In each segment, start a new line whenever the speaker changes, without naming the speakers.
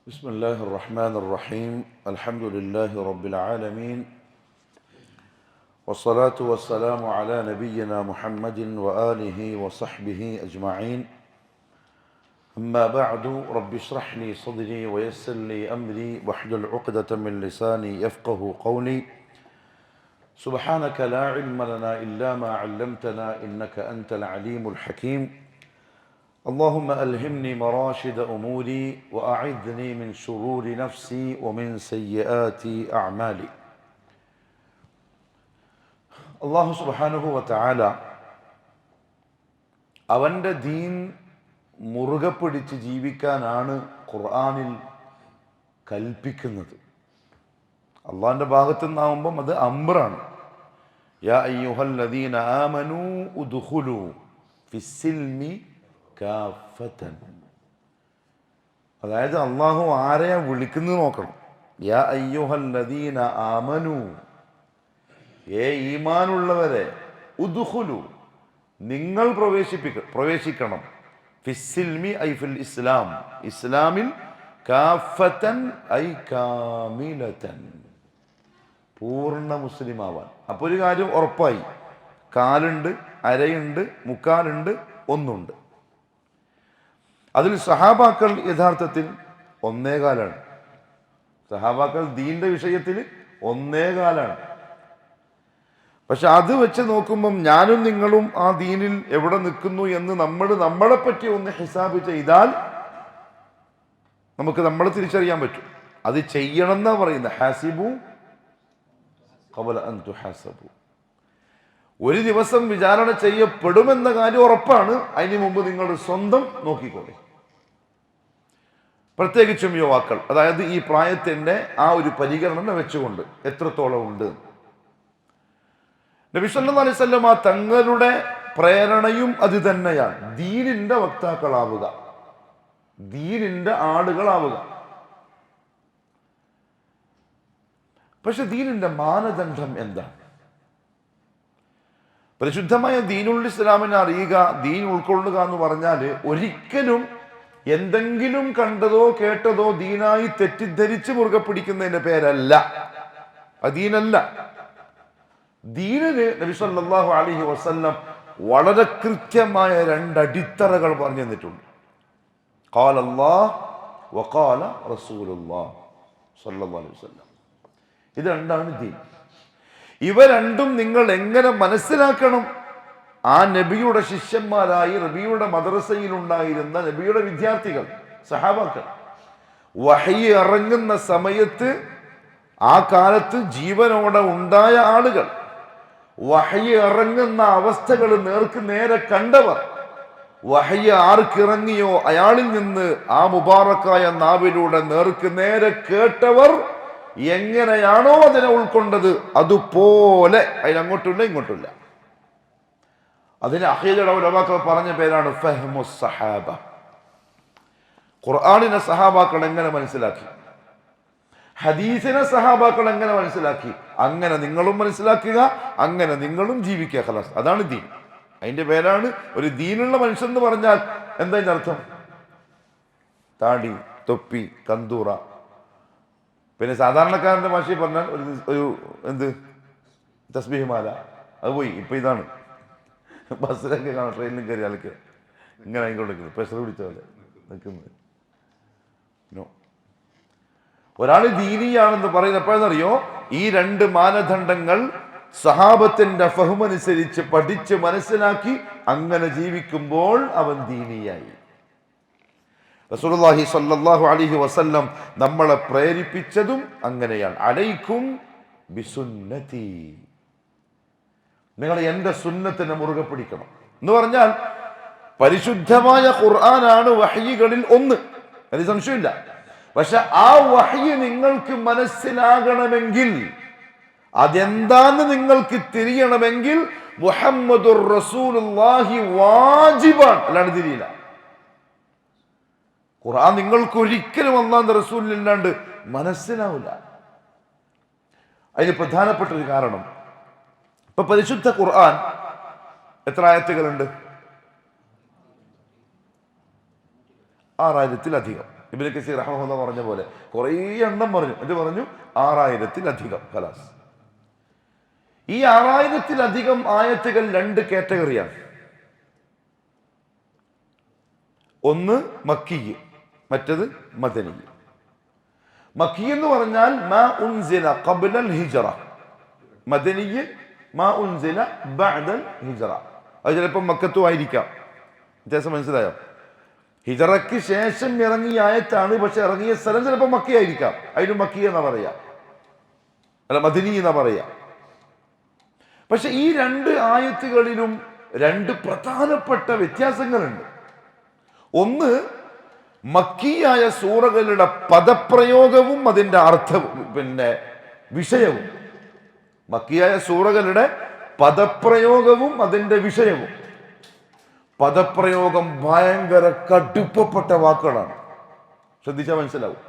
بسم الله الرحمن الرحيم الحمد لله رب العالمين والصلاة والسلام على نبينا محمد وآله وصحبه أجمعين أما بعد رب اشرح لي صدري ويسر لي أمري واحلل عقدة من لساني يفقه قولي سبحانك لا علم لنا إلا ما علمتنا إنك أنت العليم الحكيم اللهم ألهمني مراشد أموري وأعذني من شرور نفسي ومن سيئات أعمالي. അള്ളാഹു സുബ്ഹാനഹു വ തആല അവൻ്റെ ദീൻ മുറുകെ പിടിച്ച് ജീവിക്കാനാണ് ഖുർആനിൽ കൽപ്പിക്കുന്നത്. അള്ളാഹിൻ്റെ ഭാഗത്തു നിന്നാവുമ്പം അത് അംറാണ്. യാ അയ്യുഹല്ലദീന ആമനൂ ഉദ്ഖുലൂ ഫിസ്സിൽമി കാഫത്തൻ. അതായത് അള്ളാഹു ആരെയാ വിളിക്കുന്നത് നോക്കണം. യാ അയ്യുഹല്ലദീന ആമനു, ഈമാനുള്ളവരെ, ഉദ്ഖുലു, നിങ്ങൾ പ്രവേശിക്കണം, ഫിസ്സിൽമി ഐ ഫിൽ ഇസ്ലാം, ഇസ്ലാമിൽ, കാഫത്തൻ ഐ കാമിലതൻ, പൂർണ്ണ മുസ്ലിമാവാൻ. അപ്പോൾ ഒരു കാര്യം ഉറപ്പായി, കാലുണ്ട്, അരയുണ്ട്, മുക്കാലുണ്ട്, ഒന്നുണ്ട്. അതിൽ സഹാബാക്കൾ യഥാർത്ഥത്തിൽ ഒന്നേകാലാണ്. സഹാബാക്കൾ ദീന്റെ വിഷയത്തിൽ ഒന്നേകാലാണ്. പക്ഷെ അത് വെച്ച് നോക്കുമ്പം ഞാനും നിങ്ങളും ആ ദീനിൽ എവിടെ നിൽക്കുന്നു എന്ന് നമ്മളെ പറ്റി ഒന്ന് ഹിസാബ് ചെയ്താൽ നമുക്ക് നമ്മളെ തിരിച്ചറിയാൻ പറ്റും. അത് ചെയ്യണം എന്നാ പറയുന്നത്. ഹാസിബു ഖബല അൻ തുഹാസബു. ഒരു ദിവസം വിചാരണ ചെയ്യപ്പെടുമെന്ന കാര്യം ഉറപ്പാണ്. അതിന് മുമ്പ് നിങ്ങൾ സ്വന്തം നോക്കിക്കോളെ. പ്രത്യേകിച്ചും യുവാക്കൾ, അതായത് ഈ പ്രായത്തിന്റെ ആ ഒരു പരിഗണന വെച്ചുകൊണ്ട് എത്രത്തോളം ഉണ്ട്. നബി സല്ലല്ലാഹു അലൈഹി വസല്ലം തങ്ങളുടെ പ്രേരണയും അത് തന്നെയാണ്. ദീനിന്റെ വക്താക്കളാവുക, ദീനിന്റെ ആളുകളാവുക. പക്ഷെ ദീനിന്റെ മാനദണ്ഡം എന്താണ്? പരിശുദ്ധമായ ദീനുൽ ഇസ്ലാമിനെ അറിയുക, ദീൻ ഉൾക്കൊള്ളുക എന്ന് പറഞ്ഞാൽ ഒരിക്കലും എന്തെങ്കിലും കണ്ടതോ കേട്ടതോ ദീനായി തെറ്റിദ്ധരിച്ച് മുറുകെ പിടിക്കുന്നതിന്റെ പേരല്ല. ദീനല്ല. ദീനിന് നബി സല്ലല്ലാഹു അലൈഹി വസല്ലം വളരെ കൃത്യമായ രണ്ടടിത്തറകൾ പറഞ്ഞു തന്നിട്ടുണ്ട്. ഖാല അല്ലാഹ് വഖാല റസൂലുള്ളാഹ് സല്ലല്ലാഹു അലൈഹി വസല്ലം. ഇത് രണ്ടാണ് ദീൻ. ഇവ രണ്ടും നിങ്ങൾ എങ്ങനെ മനസ്സിലാക്കണം? ആ നബിയുടെ ശിഷ്യന്മാരായി നബിയുടെ മദ്രസയിൽ ഉണ്ടായിരുന്ന നബിയുടെ വിദ്യാർത്ഥികൾ, സഹാബാക്കൾ, വഹയി ഇറങ്ങുന്ന സമയത്ത് ആ കാലത്ത് ജീവനോടെ ഉണ്ടായ ആളുകൾ, വഹയി ഇറങ്ങുന്ന അവസ്ഥകൾ നേർക്ക് നേരെ കണ്ടവർ, വഹയി ആർക്കിറങ്ങിയോ അയാളിൽ നിന്ന് ആ മുബാറക്കായ നാവിലൂടെ നേർക്ക് നേരെ കേട്ടവർ എങ്ങനെയാണോ അതിനെ ഉൾക്കൊണ്ടത് അതുപോലെ അതിനങ്ങോട്ടില്ല ഇങ്ങോട്ടില്ല. അതിന് അഖീദയുടെ ഉലമാക്കൾ പറഞ്ഞ പേരാണ് ഫഹ്മുസ് സഹാബ. ഖുർആനിനെ സഹാബാക്കൾ എങ്ങനെ മനസ്സിലാക്കി, ഹദീസിനെ സഹാബാക്കൾ എങ്ങനെ മനസ്സിലാക്കി, അങ്ങനെ നിങ്ങളും മനസ്സിലാക്കുക, അങ്ങനെ നിങ്ങളും ജീവിക്കുക. ഖലാസ്, അതാണ് ദീൻ. അതിന്റെ പേരാണ് ഒരു ദീനുള്ള മനുഷ്യൻ എന്ന് പറഞ്ഞാൽ എന്താ അതിന്റെ അർത്ഥം? താടി, തൊപ്പി, കന്തൂറ. പിന്നെ സാധാരണക്കാരന്റെ ഭാഷയിൽ പറഞ്ഞാൽ ഒരു എന്ത് തസ്ബീഹ് മാല. അത് പോയി. ഇപ്പൊ ഇതാണ് ബസ്സിലൊക്കെ കാണാം, ട്രെയിനിലും കയറി ആൾക്ക് ഇങ്ങനെ ആയിക്കൊണ്ടിരിക്കുന്നത്, പ്രഷർ പിടിച്ച പോലെ നിൽക്കുന്നത്. ഒരാൾ ദീനിയാണെന്ന് പറയുന്നത് എപ്പോഴെന്നറിയോ? ഈ രണ്ട് മാനദണ്ഡങ്ങൾ സഹാബത്തിന്റെ ഫഹ്മനുസരിച്ച് പഠിച്ച് മനസ്സിലാക്കി അങ്ങനെ ജീവിക്കുമ്പോൾ അവൻ ദീനിയായി. റസൂലുള്ളാഹി സ്വല്ലല്ലാഹു അലൈഹി വസല്ലം നമ്മളെ പ്രേരിപ്പിച്ചതും അങ്ങനെയാണ്. അലൈക്കും ബിസുന്നതി, നിങ്ങൾ എന്റെ സുന്നത്തിനെ മുറുകെ പിടിക്കണം എന്ന് പറഞ്ഞാൽ പരിശുദ്ധമായ ഖുർആനാണ് വഹ്യികളിൽ ഒന്ന്, അത് സംശയമില്ല. പക്ഷെ ആ വഹ്യ് നിങ്ങൾക്ക് മനസ്സിലാകണമെങ്കിൽ, അതെന്താന്ന് നിങ്ങൾക്ക് തിരിയണമെങ്കിൽ മുഹമ്മദുർ റസൂലുള്ളാഹി വാജിബാണ്, അല്ലാണ്ട് തിരിയില്ല. ഖുർആൻ നിങ്ങൾക്ക് ഒരിക്കലും അല്ലാഹുവിന്റെ റസൂലില്ലാണ്ട് മനസ്സിലാവില്ല. അതിന് പ്രധാനപ്പെട്ട ഒരു കാരണം, ഇപ്പൊ പരിശുദ്ധ ഖുർആൻ എത്ര ആയത്തുകളുണ്ട്? 6000-ലധികം. ഇബ്നു കസീർ റഹ്മഹുല്ലാഹ് പറഞ്ഞ പോലെ കുറേ എണ്ണം പറഞ്ഞു. എന്നിട്ട് പറഞ്ഞു 6000-ലധികം. ഖലാസ്. ഈ 6000-ലധികം ആയത്തുകൾ 2 കാറ്റഗറിയാണ്. ഒന്ന് മക്കി, മറ്റത് മദനി. മക്കി എന്ന് പറഞ്ഞാൽ മാ ഉൻസില ഖബ്ലൽ ഹിജ്റ, മദനി മാ ഉൻസില ബഅദൽ ഹിജ്റ. അത് ചിലപ്പോൾ മക്കത്തും ആയിരിക്കാം. വ്യത്യാസം മനസ്സിലായോ? ഹിജറയ്ക്ക് ശേഷം ഇറങ്ങിയ ആയത്താണ്, പക്ഷെ ഇറങ്ങിയ സ്ഥലം ചിലപ്പോൾ മക്കയായിരിക്കാം. അതിന് മക്കി എന്നാ പറയാ, അല്ല മദനി എന്നാ പറയാ. പക്ഷെ ഈ 2 ആയത്തുകളിലും 2 പ്രധാനപ്പെട്ട വ്യത്യാസങ്ങളുണ്ട്. ഒന്ന്, മക്കിയായ സൂറകളുടെ പദപ്രയോഗവും അതിന്റെ അർത്ഥവും വിഷയവും. മക്കിയായ സൂറകളുടെ പദപ്രയോഗവും അതിന്റെ വിഷയവും. പദപ്രയോഗം ഭയങ്കര കടുപ്പപ്പെട്ട വാക്കുകളാണ്, ശ്രദ്ധിച്ചാൽ മനസ്സിലാവും.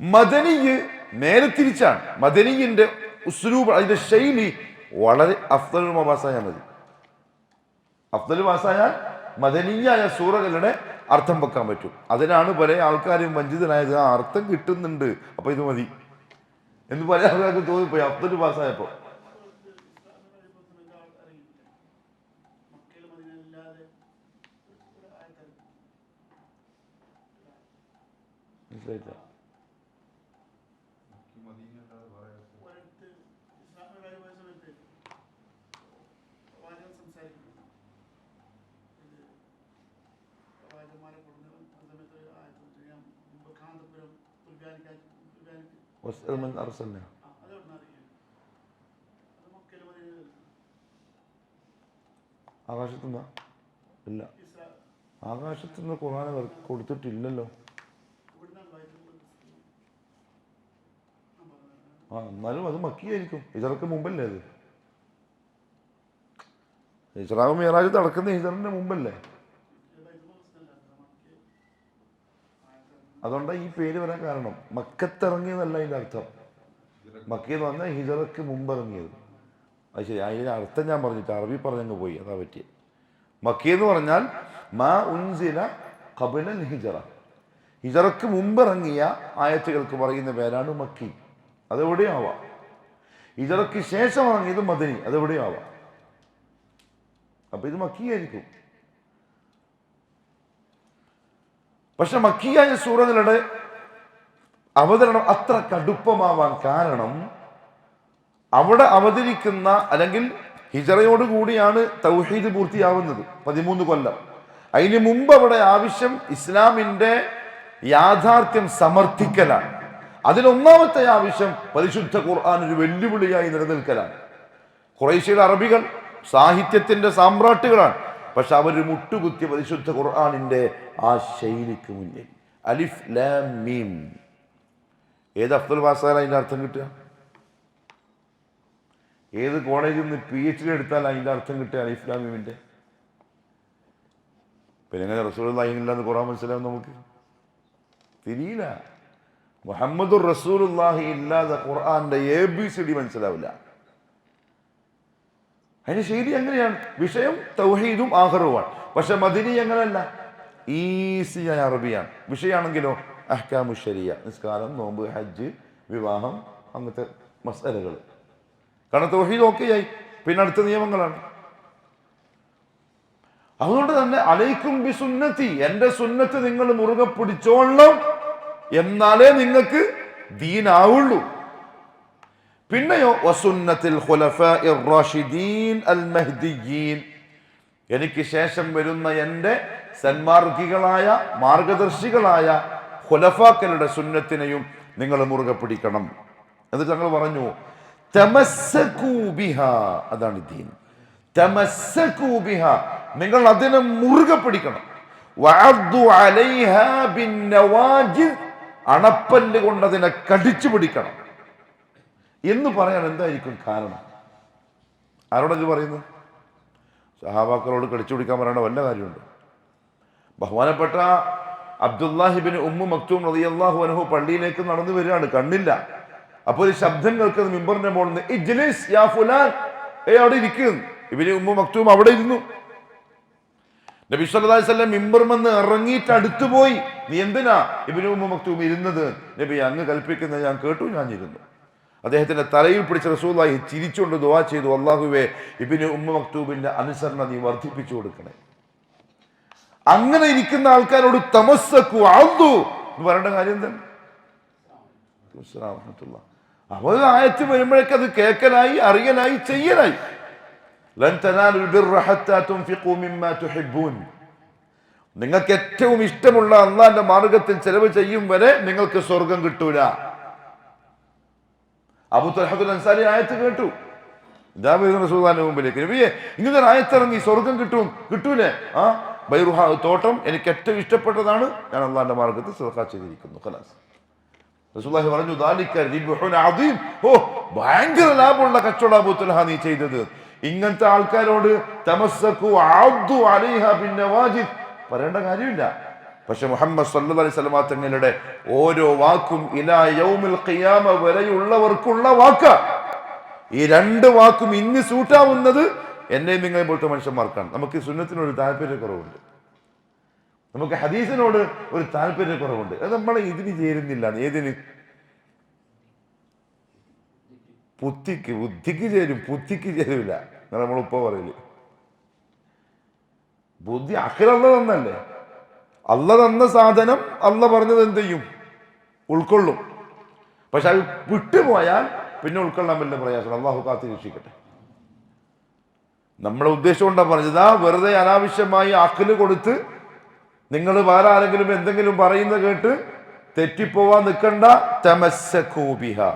മദനി നേരെ തിരിച്ചാണ്. മദനിന്റെ ഉസ്ലൂബ്, അതിന്റെ ശൈലി വളരെ അഫ്ദലുൽ മബാസായാൽ മതി. അഫ്ദലുൽ മബാസായാൽ മദനിയായ സൂറകളുടെ അർത്ഥം വെക്കാൻ പറ്റും. അതിനാണ് പല ആൾക്കാരും വഞ്ചിതനായത്. ആ അർത്ഥം കിട്ടുന്നുണ്ട്, അപ്പൊ ഇത് മതി എന്ന് പല ആൾക്കാർക്ക് തോന്നിപ്പോയി അഫ്ദലുൽ പാസ്സായപ്പോ. മനസ്സിലായില്ല? ആകാശത്തുനിന്നാ? ഇല്ല, ആകാശത്തുനിന്ന് ഖുർആൻ കൊടുത്തിട്ടില്ലല്ലോ. എന്നാലും അത് മക്കിയായിരിക്കും. ഹിജറക്ക് മുമ്പല്ലേ അത്? ഹിജറ മിഅ്റാജ് നടക്കുന്ന ഹിജറിന്റെ മുമ്പല്ലേ? അതുകൊണ്ടാണ് ഈ പേര് വരാൻ കാരണം. മക്കത്തിറങ്ങിയതല്ല അതിന്റെ അർത്ഥം. മക്കി എന്ന് പറഞ്ഞാൽ ഹിജറക്ക് മുമ്പ് ഇറങ്ങിയത്. അത് ശരി, അതിന്റെ അർത്ഥം ഞാൻ പറഞ്ഞിട്ട് അറബി പറഞ്ഞങ്ങ് പോയി, അതാ പറ്റിയ. മക്കി എന്ന് പറഞ്ഞാൽ മാ ഉൻസില ഖബ്ലൽ ഹിജറ, ഹിജറക്ക് മുമ്പ് ഇറങ്ങിയ ആയത്തുകൾക്ക് പറയുന്ന പേരാണ് മക്കി. അതെവിടെയും ആവാം. ഹിജറക്ക് ശേഷം ഇറങ്ങിയത് മദനി, അതെവിടെയും ആവാം. അപ്പൊ ഇത് മക്കിയായിരിക്കും. പക്ഷെ മക്കിയായ സൂറകളുടെ അവതരണം അത്ര കടുപ്പമാവാൻ കാരണം അവിടെ അവതരിക്കുന്ന, അല്ലെങ്കിൽ ഹിജറയോടുകൂടിയാണ് തൗഹീദ് പൂർത്തിയാവുന്നത്, 13 കൊല്ലം. അതിന് മുമ്പ് അവിടെ ആവശ്യം ഇസ്ലാമിന്റെ യാഥാർത്ഥ്യം സമർത്ഥിക്കലാണ്. അതിലൊന്നാമത്തെ ആവശ്യം പരിശുദ്ധ ഖുർആൻ ഒരു വെല്ലുവിളിയായി നിലനിൽക്കലാണ്. ഖുറൈശിയുടെ അറബികൾ സാഹിത്യത്തിന്റെ സാമ്രാട്ടുകളാണ്. പക്ഷെ അവർ മുട്ടുകുത്തിയ പരിശുദ്ധ ഖുർആനിന്റെ ആ ശൈലിക്ക് മുന്നിൽ. അലിഫ് ലാം മീം, ഏത് അഫ്ദൽ പാസ്സായാൽ അതിന്റെ അർത്ഥം കിട്ടുക? ഏത് കോളേജിൽ നിന്ന് PhD എടുത്താൽ അതിന്റെ അർത്ഥം കിട്ടുക അലിഫ് ലാം മീമിന്റെ? പിന്നെ എങ്ങനെ റസൂലുള്ളാഹി ഇല്ലാന്ന് ഖുർആൻ മനസ്സിലാവും? നമുക്ക് തിരിയില്ല. മുഹമ്മദുർ റസൂലുള്ളാഹി ഇല്ലാതെ ഖുർആന്റെ ABCD മനസ്സിലാവില്ല. അതിന്റെ ശൈലി എങ്ങനെയാണ്? വിഷയം തൗഹീദും ആഖിറുമാണ്. പക്ഷെ മദനി അങ്ങനല്ല, ഈസിയായ അറബിയാണ്. വിഷയമാണെങ്കിലോ അഹ്കാമു ശരിയ, നിസ്കാരം, നോമ്പ്, ഹജ്ജ്, വിവാഹം, അങ്ങനത്തെ മസലകൾ. കാരണം തൗഹീദ് ഓക്കെയായി, പിന്നെ അടുത്ത നിയമങ്ങളാണ്. അതുകൊണ്ട് തന്നെ അലൈക്കും ബി സുന്നത്തി, എന്റെ സുന്നത്ത് നിങ്ങൾ മുറുകെ പിടിച്ചോളണം, എന്നാലേ നിങ്ങൾക്ക് ദീനാവുള്ളൂ. പിന്നെയോ വസുന്നത്തിൽ ഖുലഫാഇർ റാഷിദീൻ അൽ മഹ്ദിയീൻ, എനിക്ക് ശേഷം വരുന്ന എൻ്റെ സന്മാർഗികളായ മാർഗദർശികളായ ഖുലഫാക്കളുടെ സുന്നത്തിനെയും നിങ്ങൾ മുറുകെ പിടിക്കണം. എന്നിട്ട് ഞങ്ങൾ പറഞ്ഞു തമസ്സകൂ ബിഹാ, അതാണ് ദീൻ. തമസ്സകൂ ബിഹാ, നിങ്ങൾ അതിനെ മുറുകെ പിടിക്കണം. വഅദ്ദു അലൈഹാ ബിന്നവാജിദ്, അണപ്പല്ല് കൊണ്ട് അതിനെ കടിച്ചു പിടിക്കണം എന്ന് പറയാൻ എന്തായിരിക്കും കാരണം? ആരോടത് പറയുന്നു? സഹാബാക്കളോട് കടിച്ചു പിടിക്കാൻ പറയേണ്ട വല്ല കാര്യമുണ്ട്? ബഹുമാനപ്പെട്ട അബ്ദുല്ലാഹിബ്നു ഉമ്മു മക്തൂം റളിയല്ലാഹു അൻഹു പള്ളിയിലേക്ക് നടന്നു വരികയാണ്, കണ്ണില്ല. അപ്പോൾ ഒരു ശബ്ദം കേൾക്കുന്നത് മിമ്പറിന്റെ മുകളിൽ നിന്ന്, ഇജ്ലിസ് യാ ഫുലാൻ, അവിടെ ഇരിക്കുന്നു. ഇബ്നു ഉമ്മു മക്തൂം അവിടെ ഇരുന്നു. നബി സല്ലല്ലാഹു അലൈഹി വസല്ലം മിമ്പറുമെന്ന് ഇറങ്ങിയിട്ട് അടുത്തുപോയി. നീ എന്തിനാ ഇബ്നു ഉമ്മു മക്തൂം ഇരുന്നത്? നബി, അങ്ങ് കൽപ്പിക്കുന്നത് ഞാൻ കേട്ടു, ഞാൻ ഇരുന്നു. അദ്ദേഹത്തിന്റെ തലയിൽ പിടിച്ച റസൂലുള്ളാഹി ചിരിച്ചുകൊണ്ട് ദുആ ചെയ്തു, അല്ലാഹുവേ, ഇബ്നു ഉമ്മു മക്തൂമിന്റെ അനുസരണ നീ വർദ്ധിപ്പിച്ചു കൊടുക്കണേ. അങ്ങനെ ഇരിക്കുന്ന ആൾക്കാരോട് തമസ്സക്കു അദ്ദു എന്ന് പറയേണ്ട കാര്യം എന്താണ്? അവർ ആയത്ത് വരുമ്പോഴേക്ക് അത് കേൾക്കലായി, അറിയലായി, ചെയ്യലായി. ലൻ തനാലുൽ ബിർറ ഹത്താ തുൻഫിഖൂ മിമ്മാ തുഹിബ്ബൂൻ. നിങ്ങൾക്ക് ഏറ്റവും ഇഷ്ടമുള്ള അല്ലാഹുവിന്റെ മാർഗത്തിൽ ചെലവ് ചെയ്യും വരെ നിങ്ങൾക്ക് സ്വർഗം കിട്ടൂല. അബൂ തൽഹത്തുൽ അൻസാരി ആയത്ത് കേട്ടു. ഇതാ വരുന്ന റസൂലുള്ളാഹിന്റെ മുമ്പിലേക്ക്, നബിയെ, ഇങ്ങനെ ആയത്തിറങ്ങി, സ്വർഗം കിട്ടൂലേ? ബൈറുഹ തോട്ടം എനിക്ക് ഏറ്റവും ഇഷ്ടപ്പെട്ടതാണ്, ഞാൻ അല്ലാഹുവിന്റെ മാർഗത്തിൽ സദഖ ചെയ്തിരിക്കുന്നു. ഖലാസ്. റസൂലുള്ളാഹി പറഞ്ഞു, ദാലിക റിബ്ഹുൻ അദീം. ഓ, ഭയങ്കര ലാഭമുള്ള കച്ചവടം അബൂ തൽഹ നീ ചെയ്തത്. ഇങ്ങനത്തെ ആൾക്കാരോട് തമസ്സകു അദ്ദു അലൈഹ ബിന്നവാജിദ് പറയേണ്ട കാര്യമില്ല. പക്ഷെ മുഹമ്മദ് സല്ലല്ലാഹു അലൈഹി വസല്ലം തങ്ങളുടെ ഓരോ വാക്കും ഇലാ യൗമിൽ ഖിയാമ വരെയുള്ളവർക്കുള്ള വാക്ക്. ഈ രണ്ട് വാക്കും ഇന്ന് സൂട്ടാവുന്നത് എന്നെയും നിങ്ങളെ പോലത്തെ മനുഷ്യന്മാർക്കാണ്. നമുക്ക് സുന്നത്തിനൊരു താല്പര്യക്കുറവുണ്ട്, നമുക്ക് ഹദീസിനോട് ഒരു താല്പര്യക്കുറവുണ്ട്. അത് നമ്മളെ ഇതിന് ചേരുന്നില്ല. ഏതിന്? ബുദ്ധിക്ക് ചേരും, ബുദ്ധിക്ക് ചേരില്ല. നമ്മളിപ്പോ പറയില്ലേ, ബുദ്ധി അഖിൽ അല്ല തന്നല്ലേ. അല്ല തന്ന സാധനം അല്ല പറഞ്ഞത് എന്ത് ചെയ്യും? ഉൾക്കൊള്ളും. പക്ഷെ അത് വിട്ടുപോയാൽ പിന്നെ ഉൾക്കൊള്ളാൻ വലിയ പ്രയാസം. അള്ളാഹു കാത്ത് രക്ഷിക്കട്ടെ. നമ്മളെ ഉദ്ദേശം കൊണ്ടാണ് പറഞ്ഞത്, വെറുതെ അനാവശ്യമായി അഖില് കൊടുത്ത് നിങ്ങൾ വേറെ ആരെങ്കിലും എന്തെങ്കിലും പറയുന്ന കേട്ട് തെറ്റിപ്പോവാൻ നിൽക്കണ്ട. തമസ്സകൂ ബിഹാ,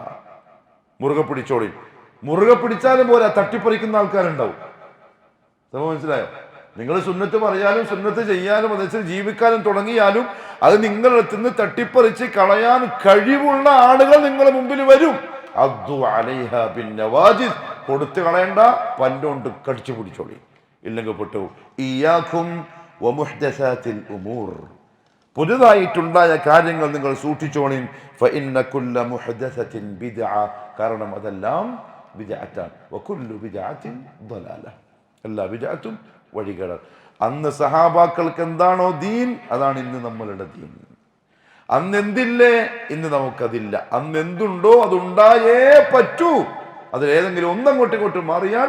മുറുകെ പിടിച്ചോളി. മുറുകെ പിടിച്ചാലും പോരാ, തട്ടിപ്പറിക്കുന്ന ആൾക്കാരുണ്ടാവും. മനസ്സിലായോ? നിങ്ങൾ സുന്നത്ത് പറയാനും സുന്നത്ത് ചെയ്യാനും അതനുസരിച്ച് ജീവിക്കാനും തുടങ്ങിയാലും അത് നിങ്ങളുടെ നിന്ന് തട്ടിപ്പറിച്ച് കളയാൻ കഴിവുള്ള ആളുകൾ നിങ്ങളുടെ മുമ്പിൽ വരും. അദ്ദു അലൈഹ ബിന്നവാജിദ്, കൊടുത്തു കളയണ്ട, പല്ലുകൊണ്ട് കടിച്ചു പിടിച്ചോളി, ഇല്ലെങ്കിൽ പെട്ടു. ഇയ്യാകും വമുഹ്ദസാത്തിൽ ഉമൂർ, പുതുതായിട്ടുണ്ടായ കാര്യങ്ങൾ നിങ്ങൾ സൂക്ഷിച്ചോളി. ഫഇന്ന കുല്ല മുഹ്ദസത്തിൻ ബിദ്അ, കാരണം അതെല്ലാം ബിദ്അത്താണ്. വകുല്ലു ബിദ്അത്തിൻ ളലാല, എല്ലാ ബിദ്അത്തും വഴികേട്. അന്ന് സഹാബാക്കൾക്ക് എന്താണോ ദീൻ, അതാണ് ഇന്ന് നമ്മളുടെ ദീൻ. അന്ന് എന്തില്ലേ, ഇന്ന് നമുക്കതില്ല. അന്ന് എന്തുണ്ടോ അതുണ്ടായേ പറ്റൂ. അതിലേതെങ്കിലും ഒന്നങ്ങോട്ടിങ്ങോട്ട് മാറിയാൽ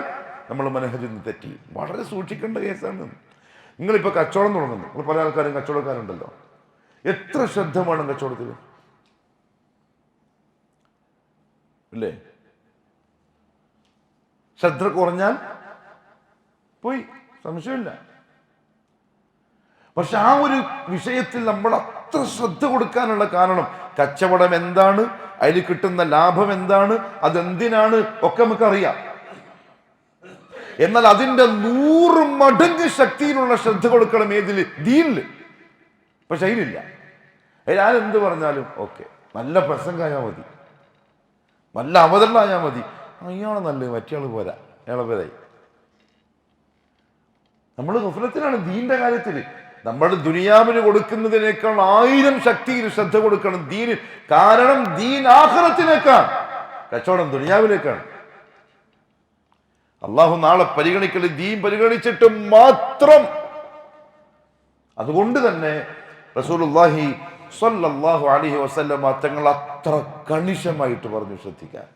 നമ്മൾ മനഹജിൽ നിന്ന് തെറ്റി. വളരെ സൂക്ഷിക്കേണ്ട കേസാണ്. നിങ്ങളിപ്പോൾ കച്ചവടം തുടങ്ങുന്നു, നിങ്ങൾ പല ആൾക്കാരും കച്ചവടക്കാരുണ്ടല്ലോ, എത്ര ശ്രദ്ധ വേണം കച്ചവടത്തിൽ, അല്ലേ? ശ്രദ്ധ കുറഞ്ഞാൽ പോയി, സംശയമില്ല. പക്ഷെ ആ ഒരു വിഷയത്തിൽ നമ്മൾ അത്ര ശ്രദ്ധ കൊടുക്കാനുള്ള കാരണം, കച്ചവടം എന്താണ്, അതിൽ കിട്ടുന്ന ലാഭം എന്താണ്, അതെന്തിനാണ് ഒക്കെ നമുക്കറിയാം. എന്നാൽ അതിന്റെ 100 മടങ്ങ് ശക്തിയിലുള്ള ശ്രദ്ധ കൊടുക്കണം ഏതില്? ദീനില്. പക്ഷെ അതിലില്ല. അതിലെന്ത് പറഞ്ഞാലും ഓക്കെ, നല്ല പ്രസംഗമായാൽ മതി, നല്ല അവതരണമായാൽ മതി, അയാളെ നല്ലത്, മറ്റേയാൾ പോരാ, അയാളെ പേരായി. നമ്മൾ ഗഫലത്തിലാണ് ദീന്റെ കാര്യത്തിൽ. നമ്മൾ ദുനിയാവിന് കൊടുക്കുന്നതിനേക്കാൾ 1000 ശക്തിയിൽ ശ്രദ്ധ കൊടുക്കണം ദീന്. കാരണം ദീൻ ആഖിറത്തിനേക്കാണ്, കച്ചവടം ദുനിയാവിലേക്കാണ്. അള്ളാഹു നാളെ പരിഗണിക്കൽ ദീൻ പരിഗണിച്ചിട്ട് മാത്രം. അതുകൊണ്ട് തന്നെ റസൂലുള്ളാഹി സ്വല്ലല്ലാഹു അലൈഹി വസല്ലമ തങ്ങൾ അത്ര കണിശമായിട്ട് പറഞ്ഞു ശ്രദ്ധിക്കാൻ.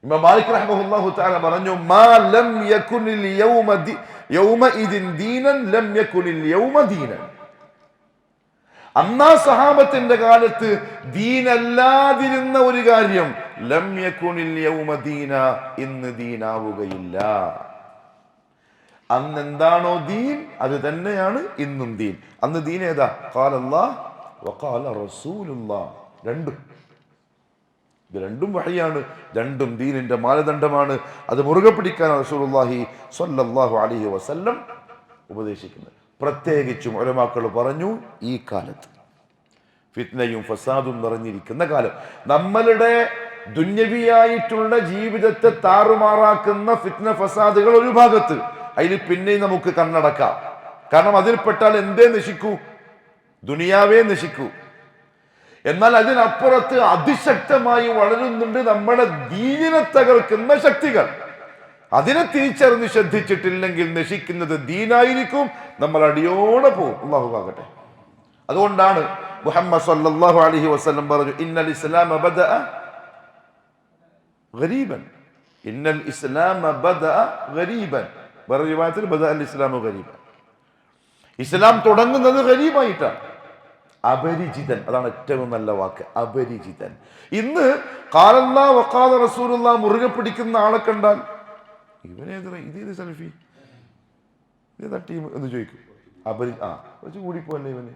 ഇമാം മാലിക് റഹ്മഹുല്ലാഹു തആല പറഞ്ഞു, മാ ലം യകുനിൽ യൗമഇദിൻ ദീനൻ ലം യകുനിൽ യൗമ ദീനൻ. അന്നാ സഹാബത്തിന്റെ കാലത്ത് ദീനല്ലാതിരുന്ന ഒരു കാര്യം, ലം യകുനിൽ യൗമ ദീന, ഇന്ന് ദീനാവുകയില്ല. അന്ന് എന്താണോ ദീൻ അത് തന്നെയാണ് ഇന്നും ദീൻ. അന്ന് ദീൻ ഏതാ? ഖാലല്ലാഹ് വഖാല റസൂലുള്ളാഹ്. രണ്ടും വഹയാണ്, രണ്ടും ദീനിന്റെ മാനദണ്ഡമാണ്. അത് മുറുകെ പിടിക്കാൻ റസൂലുള്ളാഹി സ്വല്ലല്ലാഹു അലൈഹി വസല്ലം ഉപദേശിക്കുന്നത്. പ്രത്യേകിച്ചും ഉലമാക്കൾ പറഞ്ഞു, ഈ കാലത്ത് ഫിത്നയും ഫസാദും നിറഞ്ഞിരിക്കുന്ന കാലം, നമ്മളുടെ ദുന്യവിയായിട്ടുള്ള ജീവിതത്തെ താറുമാറാക്കുന്ന ഫിത്ന ഫസാദുകൾ ഒരു ഭാഗത്ത്, അതിൽ പിന്നെയും നമുക്ക് കണ്ണടക്കാം. കാരണം അതിൽപ്പെട്ടാൽ എന്തേ നശിക്കൂ? ദുനിയാവേ നശിക്കൂ. എന്നാൽ അതിനപ്പുറത്ത് അതിശക്തമായി വളരുന്നുണ്ട് നമ്മുടെ ദീനിനെ തകർക്കുന്ന ശക്തികൾ. അതിനെ തിരിച്ചറിഞ്ഞ് ശ്രദ്ധിച്ചിട്ടില്ലെങ്കിൽ നശിക്കുന്നത് ദീനായിരിക്കും, നമ്മൾ അടിയോടെ പോകും. അല്ലാഹു ആകട്ടെ. അതുകൊണ്ടാണ് മുഹമ്മദ് സല്ലല്ലാഹു അലൈഹി വസല്ലം പറഞ്ഞു, ഇന്നൽ ഇസ്ലാമ ബദഅ ഗരീബൻ, ഇന്നൽ ഇസ്ലാമ ബദഅ ഗരീബൻ. വേറെ റിവായത്തിൽ ബദഅ അൽ ഇസ്ലാമു ഗരീബൻ. ഇസ്ലാം തുടങ്ങുന്നത് ഗരീബായിട്ടാണ്, അപരിചിതൻ. അതാണ് ഏറ്റവും നല്ല വാക്ക്, അപരിചിതൻ. ഇന്ന് ഖാലല്ലാഹു വഖാല റസൂലുള്ളാഹ് മുറുകെ പിടിക്കുന്ന ആളെ കണ്ടാൽ ഇതേത് സലഫി, ഇതേതാ ടീം എന്ന് ചോദിക്കും. കുറച്ച് കൂടിപ്പോല്ലേ ഇവന്,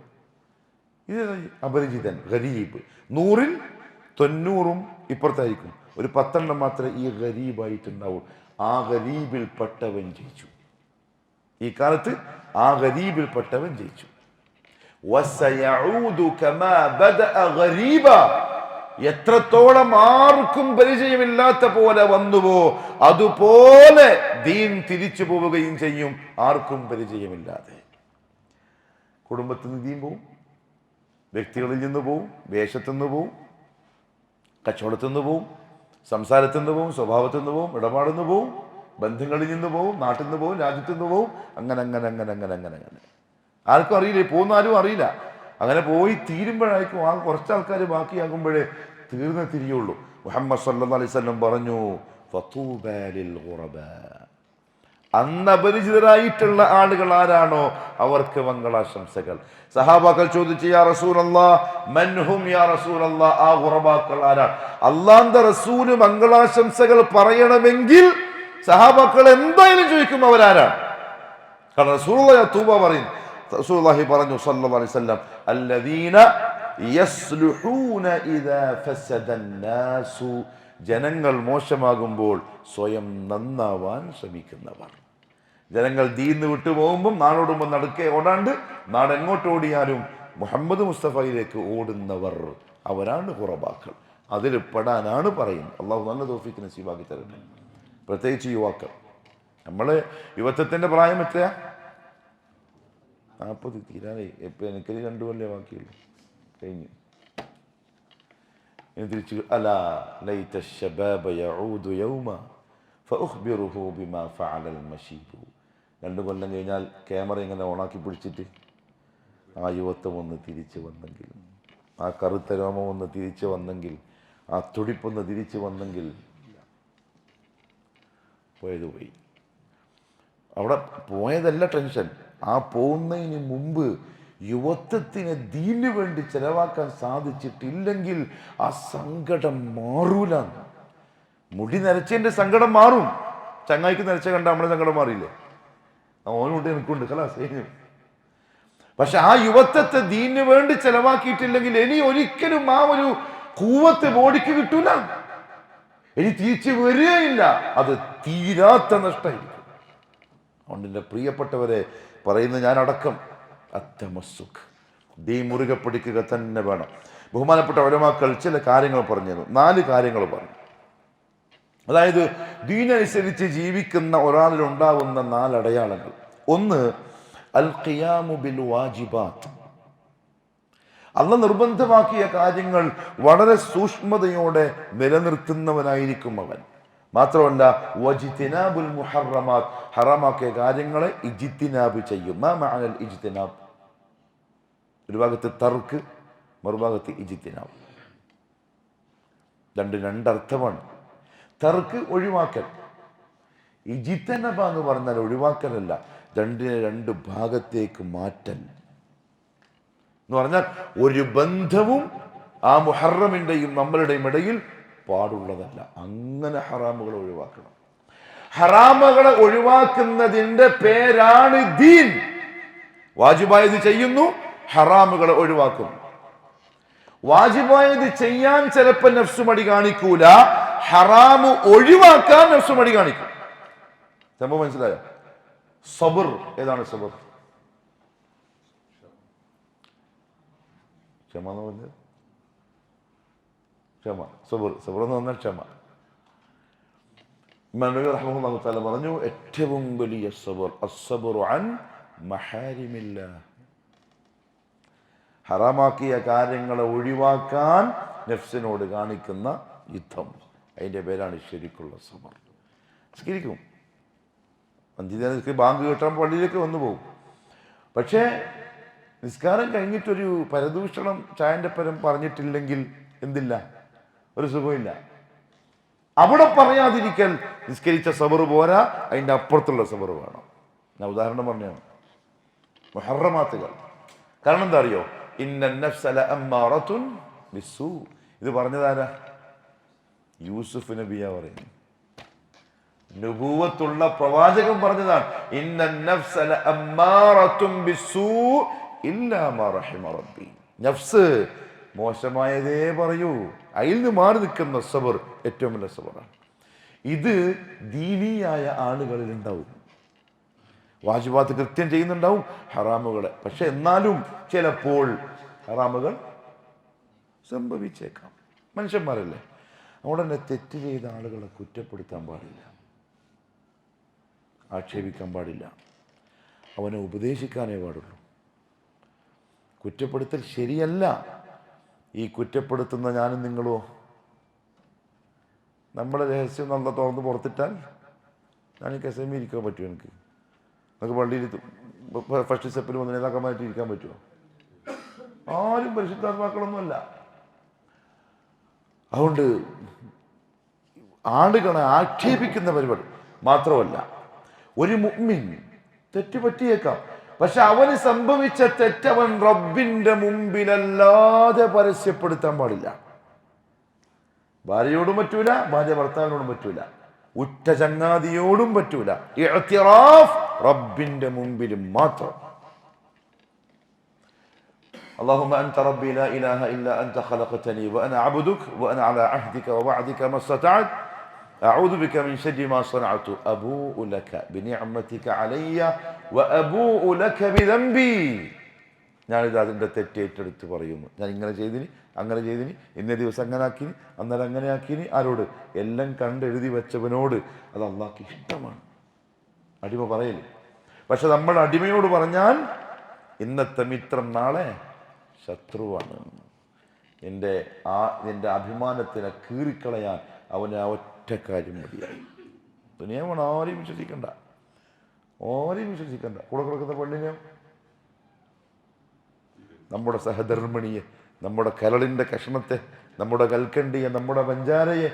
ഇത് അപരിചിതൻ, ഗരീബ്. 100ൽ 90 ഇപ്പുറത്തായിരിക്കും, ഒരു 10 മാത്രമേ ഈ ഗരീബായിട്ടുണ്ടാവൂ. ആ ഗരീബിൽപ്പെട്ടവൻ ജയിച്ചു. ഈ കാലത്ത് ആ ഗരീബിൽപ്പെട്ടവൻ ജയിച്ചു. എത്രത്തോളം ആർക്കും പരിചയമില്ലാത്ത പോലെ വന്നുവോ അതുപോലെ ദീൻ തിരിച്ചു പോവുകയും ചെയ്യും, ആർക്കും പരിചയമില്ലാതെ. കുടുംബത്തിൽ നിന്ന് ദീൻ പോവും, വ്യക്തികളിൽ നിന്ന് പോവും, വേഷത്തു നിന്ന് പോവും, കച്ചവടത്തിൽ നിന്ന് പോവും, സംസാരത്തിൽ നിന്ന് പോവും, സ്വഭാവത്തിൽ നിന്ന് പോവും, ഇടപാടിൽ നിന്ന് പോവും, ബന്ധങ്ങളിൽ നിന്ന് പോവും, നാട്ടിൽ നിന്ന് പോവും, രാജ്യത്തു നിന്ന് പോവും. അങ്ങനെ അങ്ങനെ അങ്ങനെ അങ്ങനെ അങ്ങനെ അങ്ങനെ ആർക്കും അറിയില്ല, പോകുന്ന ആരും അറിയില്ല. അങ്ങനെ പോയി തീരുമ്പോഴായിരിക്കും ആ കുറച്ച് ആൾക്കാർ ബാക്കിയാകുമ്പോഴേ തീർന്ന് തിരിയുള്ളൂ. മുഹമ്മദ് സല്ലല്ലാഹു അലൈഹി വസല്ലം പറഞ്ഞു, ഫതൂബാ ലിൽ ഗുറബാ, അന്ന് അപരിചിതരായിട്ടുള്ള ആളുകൾ ആരാണോ അവർക്ക് മംഗളാശംസകൾ. സഹാബാക്കൾ ചോദിച്ചു, യാ റസൂലല്ലാഹ് മൻഹും യാ റസൂലല്ലാഹ്, ആ ഗുറബാക്കൾ ആരാണ്? അല്ലാഹുവിന്റെ റസൂല് മംഗളാശംസകൾ പറയണമെങ്കിൽ സഹാബാക്കൾ എന്തായാലും ചോദിക്കും അവരാരാണ്. കാരണം റസൂലുള്ളാഹി തൂബ പറയും. റസൂലുള്ളാഹി പറഞ്ഞു സല്ലല്ലാഹു അലൈഹി വസല്ലം, അല്ലദീന യസ്ലുഹൂന ഇദാ ഫസദൻ നാസു, ജനങ്ങൾ മോശമാകുമ്പോൾ സ്വയം നന്നാവാൻ ശ്രമിക്കുന്നവർ. ജനങ്ങൾ ദീന്ന് വിട്ടു പോകുമ്പോൾ നാടോടുമ്പോൾ നടുക്കെ ഓടാണ്ട് നാടെങ്ങോട്ട് ഓടിയാലും മുഹമ്മദ് മുസ്തഫയിലേക്ക് ഓടുന്നവർ, അവരാണ് ഖുറബാക്കൾ. അതിൽ പെടാനാണ് പറയുന്നത്. അള്ളാഹു നല്ല തൗഫീഖ് നസീബാക്കി തരട്ടെ. പ്രത്യേകിച്ച് യുവാക്കൾ. നമ്മള് യുവത്വത്തിന്റെ പ്രായം എത്രയാ? 40 തീരാനേ. ഇപ്പൊ എനിക്കൊരു 2 കൊല്ലേ ബാക്കിയുള്ളൂ, കഴിഞ്ഞു. തിരിച്ചു അലാ ലൈത ശബാബ യഊദു യൗമ ഫഉഖ്ബിറുഹു ബിമാ ഫഅലൽ മശീബു. 2 കൊല്ലം കഴിഞ്ഞാൽ ക്യാമറ ഇങ്ങനെ ഓണാക്കി പിടിച്ചിട്ട് ആ യുവത്വം ഒന്ന് തിരിച്ചു വന്നെങ്കിൽ, ആ കറുത്ത രോമം ഒന്ന് തിരിച്ചു വന്നെങ്കിൽ, ആ തുടിപ്പൊന്ന് തിരിച്ചു വന്നെങ്കിൽ, പോയത് പോയി. അവിടെ പോയതല്ല ടെൻഷൻ, ആ പോകുന്നതിന് മുമ്പ് യുവത്വത്തിന് ദീനു വേണ്ടി ചെലവാക്കാൻ സാധിച്ചിട്ടില്ലെങ്കിൽ ആ സങ്കടം മാറൂല. മുടി നരച്ചതിന്റെ സങ്കടം മാറും. ചങ്ങായിക്ക് നരച്ച കണ്ട നമ്മളെ സങ്കടം മാറിയില്ലേ? ഓനുണ്ട്, എനിക്കുണ്ട്, കലാസ്. പക്ഷെ ആ യുവത്വത്തെ ദീനു വേണ്ടി ചെലവാക്കിയിട്ടില്ലെങ്കിൽ ഇനി ഒരിക്കലും ആ ഒരു കൂവത്ത് ബോഡിക്ക് കിട്ടൂല, ഇനി തിരിച്ചു വരികയില്ല. അത് തീരാത്ത നഷ്ടമായിരിക്കും. അതുകൊണ്ട് എൻ്റെ പ്രിയപ്പെട്ടവരെ പറയുന്ന ഞാൻ അടക്കം, അത്തമസ്സുക്ക്, ദീൻ മുറുകെ പിടിക്കുക തന്നെ വേണം. ബഹുമാനപ്പെട്ട ഉലമാക്കൾ ചില കാര്യങ്ങൾ പറഞ്ഞു തന്നു. 4 കാര്യങ്ങൾ പറഞ്ഞു. അതായത് ദീനനുസരിച്ച് ജീവിക്കുന്ന ഒരാളിൽ ഉണ്ടാകുന്ന 4 അടയാളങ്ങൾ. 1, അൽ ഖിയാമു ബിൽ വാജിബാത്ത്, അല്ലാഹ് നിർബന്ധമാക്കിയ കാര്യങ്ങൾ വളരെ സൂക്ഷ്മതയോടെ നിലനിർത്തുന്നവനായിരിക്കും അവൻ. മാത്രമല്ല വജിതിനാബുൽ മുഹറമാത്ത്, ഹറാമാക്കിയ കാര്യങ്ങളെ ഇജ്തിനാബ് ചെയ്യും. മാ മഅനൽ ഇജ്തിനാബ്? ഒരു ഭാഗത്ത് തർക്ക്, മറുഭാഗത്ത് ഇജ്തിനാബ്. 2 അർത്ഥമാണ്. തർക്ക് ഒഴിവാക്കൽ, ഇജ്തിനാബ എന്ന് പറഞ്ഞാൽ ഒഴിവാക്കലല്ല, 2 ഭാഗത്തേക്ക് മാറ്റൽ എന്ന് പറഞ്ഞാൽ ഒരു ബന്ധവും ആ മുഹറമിന്റെയും നമ്മളുടെയും ഇടയിൽ പാടുള്ളതല്ല. അങ്ങനെ ഹറാമുകളെ ഒഴിവാക്കണം. ഹറാമുകളെ ഒഴിവാക്കുന്നതിന്റെ പേരാണ് ദീൻ. വാജിബായത് ചെയ്യുന്നു, ഹറാമുകളെ ഒഴിവാക്കുന്നു. വാജിബായത് ചെയ്യാൻ ചിലപ്പോൾ നഫ്സ് മടി കാണിക്കൂല, ഹറാമ് ഒഴിവാക്കാൻ നഫ്സ് മടി കാണിക്കും. സംഭവം മനസ്സിലായോ? സബർ ഏതാണ്? സബർ ക്ഷമ എന്ന് പറഞ്ഞത്, ക്ഷമ. സബർ, സബർ എന്ന് പറഞ്ഞാൽ ക്ഷമ. ഇമാം നബവി റഹ്മത്തുള്ളാഹി തആല പറഞ്ഞു, ഏറ്റവും വലിയ സബർ അസ്സബ്റു അൻ മഹാരിമില്ലാഹ്, ഹറാമാക്കിയ കാര്യങ്ങളെ ഒഴിവാക്കാൻ നഫ്സിനോട് കാണിക്കുന്ന യുദ്ധം. അതിൻ്റെ പേരാണ് ശരിക്കുള്ള സബർ. സ്കരിക്കും, അഞ്ച് ബാങ്ക് കേട്ടാൻ പള്ളിയിലേക്ക് വന്നു പോകും. പക്ഷേ നിസ്കാരം കഴിഞ്ഞിട്ടൊരു പരദൂഷണം ചായൻ്റെ പരം പറഞ്ഞിട്ടില്ലെങ്കിൽ എന്തില്ല, ഒരു സുഖമില്ല. അവിടെ പറയാതിരിക്കൽ നിസ്കരിച്ച സബറ് പോരാ, അതിൻ്റെ അപ്പുറത്തുള്ള സബറ് വേണം. ഞാൻ ഉദാഹരണം പറഞ്ഞാണ് മുഹറമാത്തുകൾ. കാരണം എന്താ അറിയോ, ഇന്ന നഫ്സ ലഅമ്മാറത്തുൻ ബിസ്സൂ. ഇത് പറഞ്ഞതാരാ? യൂസുഫ് നബിയാ പറയുന്നു. നുബുവത്തുള്ള പ്രവാചകൻ പറഞ്ഞതാണ്. ഇന്ന നഫ്സ ലഅമ്മാറത്തുൻ ബിസ്സൂ ഇല്ലാ മാ റഹിമ റബ്ബി. നഫ്സ് മോശമായതേ പറയൂ, അതിൽ നിന്ന് മാറി നിൽക്കുന്ന സബർ ഏറ്റവും വലിയ സബറാണ്. ഇത് ദീനിയായ ആളുകളിൽ ഉണ്ടാവും. വാജിബാത്ത് കൃത്യം ചെയ്യുന്നുണ്ടാവും, ഹറാമുകളെ. പക്ഷെ എന്നാലും ചിലപ്പോൾ ഹറാമുകൾ സംഭവിച്ചേക്കാം. മനുഷ്യന്മാരല്ലേ. അവിടെ തന്നെ തെറ്റ് ചെയ്ത ആളുകളെ കുറ്റപ്പെടുത്താൻ പാടില്ല, ആക്ഷേപിക്കാൻ പാടില്ല, അവനെ ഉപദേശിക്കാനേ പാടുള്ളൂ. കുറ്റപ്പെടുത്തൽ ശരിയല്ല. ഈ കുറ്റപ്പെടുത്തുന്ന ഞാനും നിങ്ങളോ നമ്മുടെ രഹസ്യം നല്ല തുറന്ന് പുറത്തിട്ടാൽ ഞാൻ കസമി ഇരിക്കാൻ പറ്റുമോ? നമുക്ക് പള്ളിയിൽ ഫസ്റ്റ് സ്റ്റെപ്പിൽ വന്ന് നേതാക്കന്മാരായിട്ട് ഇരിക്കാൻ പറ്റുമോ? ആരും പരിശുദ്ധാത്മാക്കളൊന്നുമല്ല. അതുകൊണ്ട് ആളുകളെ ആക്ഷേപിക്കുന്ന പരിപാടി മാത്രമല്ല. ഒരു മുഅ്മിൻ തെറ്റ് പറ്റിയേക്കാം, പക്ഷെ അവന് സംഭവിച്ച തെറ്റവൻ റബ്ബിന്റെ മുമ്പിലല്ലാതെ പരസ്യപ്പെടുത്താൻ പാടില്ല. ഭാര്യയോടും പറ്റൂല, ഭാര്യ ഭർത്താവിനോടും പറ്റൂല, ഉറ്റ ചങ്ങാതിയോടും പറ്റൂല. ഇഅ്തിറാഫ് റബ്ബിന്റെ മുമ്പിലും മാത്രം. اللهم أنت ربي لا إله إلا أنت خلقتني وأنا عبدك وأنا على عهدك ووعدك ما استطعت أعوذ بك من شر ما صنعت أبوء لك بنعمتك علي وأبوء لك بذنبي. ഞാനിത് അതിൻ്റെ തെറ്റേറ്റെടുത്ത് പറയുന്നു. ഞാൻ ഇങ്ങനെ ചെയ്തിനി, അങ്ങനെ ചെയ്തിനി, ഇന്നേ ദിവസം അങ്ങനെ ആക്കിനി, അന്നേരം അങ്ങനെ ആക്കിനി. ആരോട്? എല്ലാം കണ്ടെഴുതി വെച്ചവനോട്. അത് അള്ളാഹ്ക്ക് ഇഷ്ടമാണ്. അടിമ പറയല്. പക്ഷെ നമ്മൾ അടിമയോട് പറഞ്ഞാൽ ഇന്നത്തെ മിത്രം നാളെ ശത്രുവാണ്. നിന്റെ അഭിമാനത്തിനെ കീറിക്കളയാൻ അവന് ആ ഒറ്റ കാര്യം മതിയായി. ദുനിയാവാണ്. ആരെയും വിശ്വസിക്കണ്ട, ആരെയും വിശ്വസിക്കണ്ട. കൂടെ കിടക്കുന്ന പെണ്ണിനെയോ, നമ്മുടെ സഹധർമ്മിണിയെ, നമ്മുടെ കരളിൻ്റെ കഷണത്തെ, നമ്മുടെ കൽക്കണ്ടിയെ, നമ്മുടെ പഞ്ചാരയെ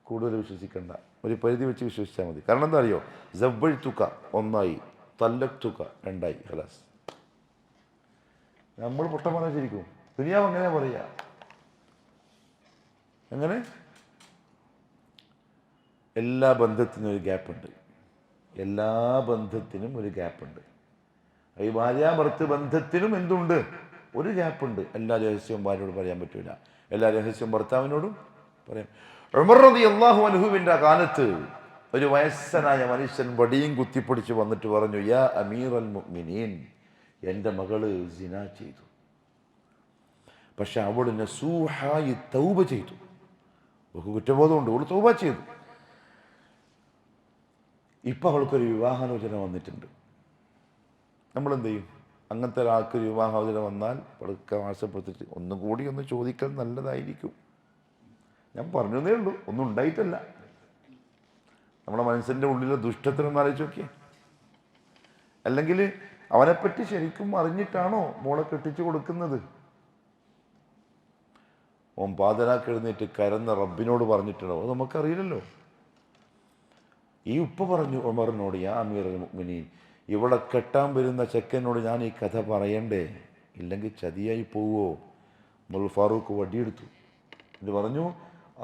കൂടുതൽ വിശ്വസിക്കണ്ട. ഒരു പരിധി വെച്ച് വിശ്വസിച്ചാൽ മതി. കാരണം എന്താ അറിയോ? സവ്വഴ്തുക ഒന്നായി, തല്ലക്തുക രണ്ടായി. ഖലാസ്. നമ്മൾ പൊട്ടമാണോ ശരിക്കും? ദുനിയാവ് അങ്ങനെ പറയാ. എങ്ങനെ? എല്ലാ ബന്ധത്തിനും ഒരു ഗ്യാപ്പുണ്ട്. എല്ലാ ബന്ധത്തിനും ഒരു ഗ്യാപ്പുണ്ട്. ഈ ഭാര്യാഭർത്ത് ബന്ധത്തിനും എന്തുണ്ട്? ഒരു ഗ്യാപ്പുണ്ട്. എല്ലാ രഹസ്യവും ഭാര്യയോട് പറയാൻ പറ്റൂല, എല്ലാ രഹസ്യവും ഭർത്താവിനോടും പറയാം. ഉമർ റളിയല്ലാഹു അൻഹുവിൻ്റെ കാലത്ത് ഒരു വയസ്സനായ മനുഷ്യൻ വടിയും കുത്തിപ്പിടിച്ച് വന്നിട്ട് പറഞ്ഞു, യാ അമീറൽ മുഅ്മിനീൻ, എൻ്റെ മകള് സിനാ ചെയ്തു. പക്ഷെ അവൾ നസൂഹായി തൗബ ചെയ്തു. അവൾക്ക് കുറ്റബോധമുണ്ട്, അവൾ തൗബ ചെയ്തു. ഇപ്പം അവൾക്കൊരു വിവാഹാലോചന വന്നിട്ടുണ്ട്. നമ്മളെന്ത് ചെയ്യും? അങ്ങനത്തെ ഒരാൾക്ക് വിവാഹാലോചന വന്നാൽ പതുക്കെ ആശപ്പെടുത്തിട്ട് ഒന്നും കൂടി ഒന്ന് ചോദിക്കൽ നല്ലതായിരിക്കും. ഞാൻ പറഞ്ഞതേ ഉള്ളൂ, ഒന്നും ഉണ്ടായിട്ടല്ല. നമ്മുടെ മനസ്സിൻ്റെ ഉള്ളിലെ ദുഷ്ടത്തിനൊന്നും ആലോചിച്ച് നോക്കിയേ. അല്ലെങ്കിൽ അവനെപ്പറ്റി ശരിക്കും അറിഞ്ഞിട്ടാണോ മോളെ കെട്ടിച്ചു കൊടുക്കുന്നത്? ഓൻ പാതിരാക്ക് എഴുന്നേറ്റ് കരന്ന റബ്ബിനോട് പറഞ്ഞിട്ടുണ്ടോ? അത് നമുക്കറിയില്ലല്ലോ. ഈ ഉപ്പ പറഞ്ഞു ഉമറിനോട്, യാ അമീറുൽ മുഅ്മിനീൻ, ഇവിടെ കെട്ടാൻ വരുന്ന ചെക്കനോട് ഞാൻ ഈ കഥ പറയണ്ടേ? ഇല്ലെങ്കിൽ ചതിയായി പോവോ? ഉമർ ഫാറൂഖ് വടിയെടുത്തു. ഇത് പറഞ്ഞു,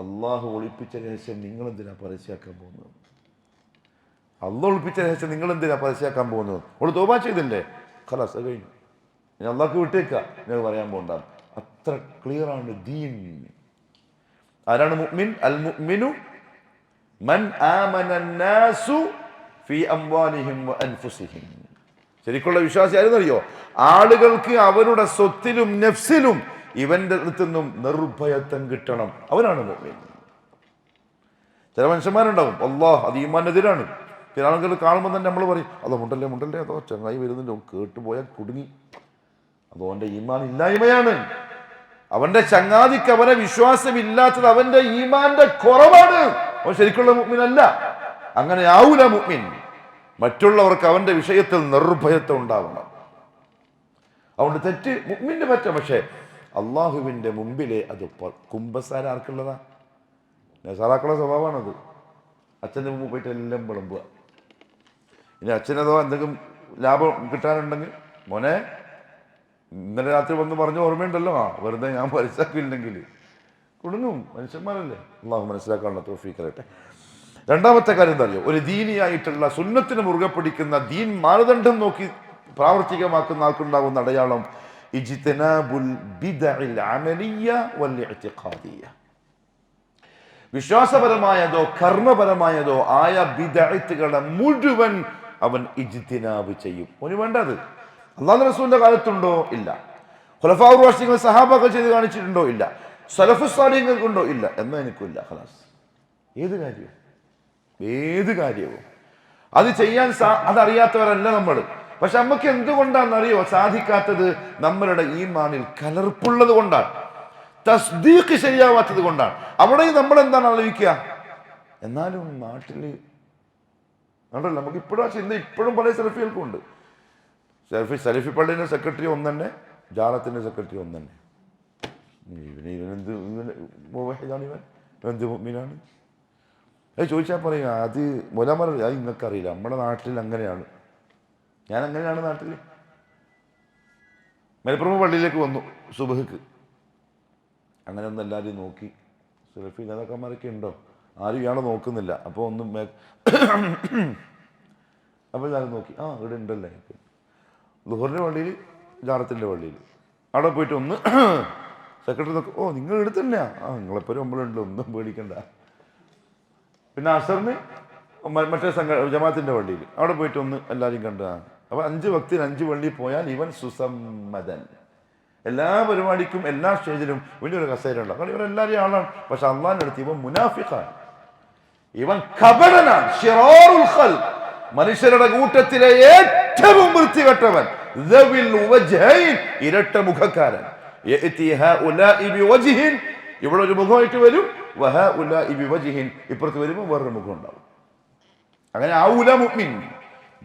അള്ളാഹു ഒളിപ്പിച്ച രഹസ്യം നിങ്ങളെന്തിനാ പരസ്യമാക്കാൻ പോകുന്നത്? അള്ളാഹ് ഒളിപ്പിച്ച രഹസ്യം നിങ്ങളെന്തിനാ പരസ്യമാക്കാൻ പോകുന്നത്? അവൾ തൗബ ചെയ്തില്ലേ? ഖലാസ്, അത് കഴിഞ്ഞു. ഞാൻ അള്ളാഹ്ക്ക് വിട്ടേക്കാം, ഞാൻ പറയാൻ പോകണ്ട. അത്ര ക്ലിയറാണ് ദീൻ. ആരാണ് മുഅ്മിൻ? അൽ മുഅ്മിനു മൻ ആമന അന്നാസു ഫീ അംവാലിഹിം വ അൻഫുസിഹിം. ശരിക്കുള്ള വിശ്വാസി ആരെന്നറിയോ? ആളുകൾക്ക് അവരുടെ സ്വത്തിലും നഫ്സിലും ഇവന്റെ അടുത്തു നിന്നും നിർഭയത്വം കിട്ടണം. അവനാണ് മുഅ്മിൻ. ചില മനുഷ്യന്മാരുണ്ടാവും, അല്ലാഹ് അത് ഈമാനെതിരാണ്. ചില ആളുകൾ കാണുമ്പോൾ തന്നെ നമ്മൾ പറയും, അതോ മുണ്ടല്ലേ, അതോ ചങ്ങായി വരുന്നുണ്ട്, കേട്ടുപോയാൽ കുടുങ്ങി. അതോ അവൻ്റെ ഈമാൻ ഇല്ലായ്മയാണ്. അവന്റെ ചങ്ങാതിക്ക് അവനെ വിശ്വാസമില്ലാത്തത് അവന്റെ ഈമാന്റെ കുറവാണ്. അവൻ ശരിക്കുള്ള മുഅ്മിൻ അല്ല. അങ്ങനെ ആവൂല മുഅ്മിൻ. മറ്റുള്ളവർക്ക് അവന്റെ വിഷയത്തിൽ നിർഭയത്വം ഉണ്ടാവണം. അതുകൊണ്ട് തെറ്റ് മുഅ്മിന്റെ പറ്റാം, പക്ഷേ അള്ളാഹുവിന്റെ മുമ്പിലെ അത് കുമ്പസാര ആർക്കുള്ളതാ? നസാറാക്കളുടെ സ്വഭാവമാണത്. അച്ഛൻ്റെ മുമ്പ് പോയിട്ട് എല്ലാം വിളമ്പുക. ഇനി അച്ഛനതോ എന്തെങ്കിലും ലാഭം കിട്ടാനുണ്ടെങ്കിൽ, മോനെ ഇന്നലെ രാത്രി വന്ന് പറഞ്ഞ ഓർമ്മയുണ്ടല്ലോ, വെറുതെ ഞാൻ മനസ്സിലാക്കിയില്ലെങ്കിൽ കുടുങ്ങും. മനുഷ്യന്മാരല്ലേ. അള്ളാഹു മനസ്സിലാക്കാനുള്ള തൗഫീഖ് തരട്ടെ. രണ്ടാമത്തെ കാര്യം എന്താ അറിയോ? ഒരു ദീനിയായിട്ടുള്ള സുന്നത്തിന് മുറുകെ പിടിക്കുന്ന ദീൻ മാനദണ്ഡം നോക്കി പ്രാവർത്തികമാക്കുന്ന ആൾക്കുണ്ടാകുന്ന അടയാളം ഇജ്തിനാബുൽ ബിദ്അൽ അമലിയ്യ വൽ ഇഅ്തിഖാദിയ്യ. വിശ്വാസപരമായതോ കർമ്മപരമായതോ ആയ ബിദ്അത്തുകളെ മുഴുവൻ അവൻ ഇജ്തിനാബ് ചെയ്യും. അവന് വേണ്ടത് അല്ലാഹു റസൂലിന്റെ കാലത്തുണ്ടോ? ഇല്ല. ഖുലഫാഉർ റാഷിദീൻ സഹാബകൾ ചെയ്ത് കാണിച്ചിട്ടുണ്ടോ? ഇല്ല. സലഫുസ് സാലിഹീങ്ങൾ ഉണ്ടോ? ഇല്ല. എന്നാ എനിക്കില്ല. ഖലാസ്. ഏത് കാര്യവും അത് ചെയ്യാൻ അതറിയാത്തവരല്ല നമ്മൾ. പക്ഷെ നമുക്ക് എന്തുകൊണ്ടാണെന്നറിയോ സാധിക്കാത്തത്? നമ്മളുടെ ഈമാനിൽ കലർപ്പുള്ളത് കൊണ്ടാണ്, തസ്ദീഖ് ശരിയാവാത്തത് കൊണ്ടാണ്. അവിടെ നമ്മൾ എന്താണ് ആലോചിക്കുക? എന്നാലും നാട്ടിൽ ഉണ്ടല്ലോ, നമുക്ക് ഇപ്പോഴും ആ ചിന്ത ഇപ്പോഴും പല സെൽഫികൾക്കുണ്ട്. സലഫി പള്ളിയുടെ സെക്രട്ടറി ഒന്ന് തന്നെ, ജാറത്തിന്റെ സെക്രട്ടറി ഒന്ന് തന്നെ. ഇവനെന്ത് മുവഹിദാണ്, ഇവനെന്ത് മുഅ്മിനാണ്? അത് ചോദിച്ചാൽ പറയുക അത് മുലമറ, അത് നിങ്ങൾക്കറിയില്ല, നമ്മുടെ നാട്ടിൽ അങ്ങനെയാണ്. ഞാൻ അങ്ങനെയാണ് നാട്ടിൽ. മലപ്പുറം പള്ളിയിലേക്ക് വന്നു സുബഹക്ക്. അങ്ങനെ ഒന്ന് എല്ലാവരും നോക്കി. സുലഫി നേതാക്കന്മാരൊക്കെ ഉണ്ടോ? ആരും ഇയാളെ നോക്കുന്നില്ല. അപ്പോൾ ഒന്നും അപ്പോൾ എല്ലാവരും നോക്കി. ഇവിടെ ഉണ്ടല്ലേ. ളുഹറിൻ്റെ പള്ളിയിൽ, ജാറത്തിൻ്റെ പള്ളിയിൽ അവിടെ പോയിട്ട് ഒന്ന് സെക്രട്ടറി നോക്കും. നിങ്ങൾ ഇവിടെ തന്നെയാ? നിങ്ങളെപ്പോഴും നമ്മളുണ്ട്, ഒന്നും പേടിക്കണ്ട. പിന്നെ അസറിന് മറ്റേ ജമാഅത്തിൻ്റെ പള്ളിയിൽ അവിടെ പോയിട്ട് ഒന്ന് എല്ലാവരും കണ്ടതാണ്. അപ്പോൾ 5 വക്തിന് 5 പള്ളിയിൽ പോയാൽ ഇവൻ സുസമ്മതൻ. എല്ലാ പരിപാടിക്കും എല്ലാ സ്റ്റേജിലും വലിയൊരു കസേര ഉണ്ടാവും. കാരണം ഇവരെല്ലാവരും ആളാണ്. പക്ഷെ അള്ളാഹിന്റെ അടുത്ത് ഇവൻ മുനാഫിഖാണ്, ഇവൻ കപടനാണ്. ശിറാറുൽ ഖൽഖ്, മനുഷ്യരുടെ കൂട്ടത്തിലെ ഏറ്റവും വൃത്തികെട്ടവൻ. ഇരട്ട മുഖക്കാരൻ. ഇവിടെ ഒരു മുഖമായിട്ട് വരും, ഇപ്പുറത്ത് വരുമ്പോൾ വേറൊരു മുഖം ഉണ്ടാവും. അങ്ങനെ ആവൂല മുഅ്മിൻ.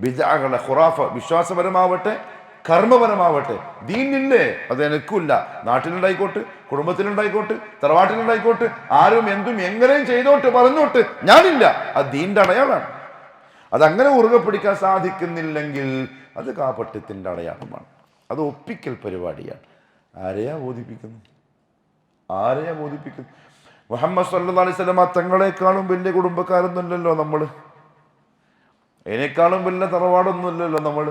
ബിദ്അകളെ ഖുറാഫ, വിശ്വാസപരമാവട്ടെ കർമ്മപരമാവട്ടെ, ദീനില്ലേ അത് എനിക്കില്ല. നാട്ടിലുണ്ടായിക്കോട്ട്, കുടുംബത്തിലുണ്ടായിക്കോട്ട്, തറവാട്ടിലുണ്ടായിക്കോട്ട്, ആരും എന്തും എങ്ങനെയും ചെയ്തോട്ട് പറഞ്ഞോട്ട്, ഞാനില്ല. അത് ദീന്റെ അടയാളാണ്. അതങ്ങനെ ഉറുകെ പിടിക്കാൻ സാധിക്കുന്നില്ലെങ്കിൽ അത് കാപട്യത്തിന്റെ അടയാളമാണ്. അത് ഒപ്പിക്കൽ പരിപാടിയാണ്. ആരെയാ ബോധിപ്പിക്കുന്നു? മുഹമ്മദ് സല്ലല്ലാഹു അലൈഹി വസല്ലം തങ്ങളെക്കാളും വലിയ കുടുംബക്കാരൊന്നുമല്ലല്ലോ നമ്മൾ. അതിനേക്കാളും വലിയ തറവാടൊന്നുമില്ലല്ലോ നമ്മൾ.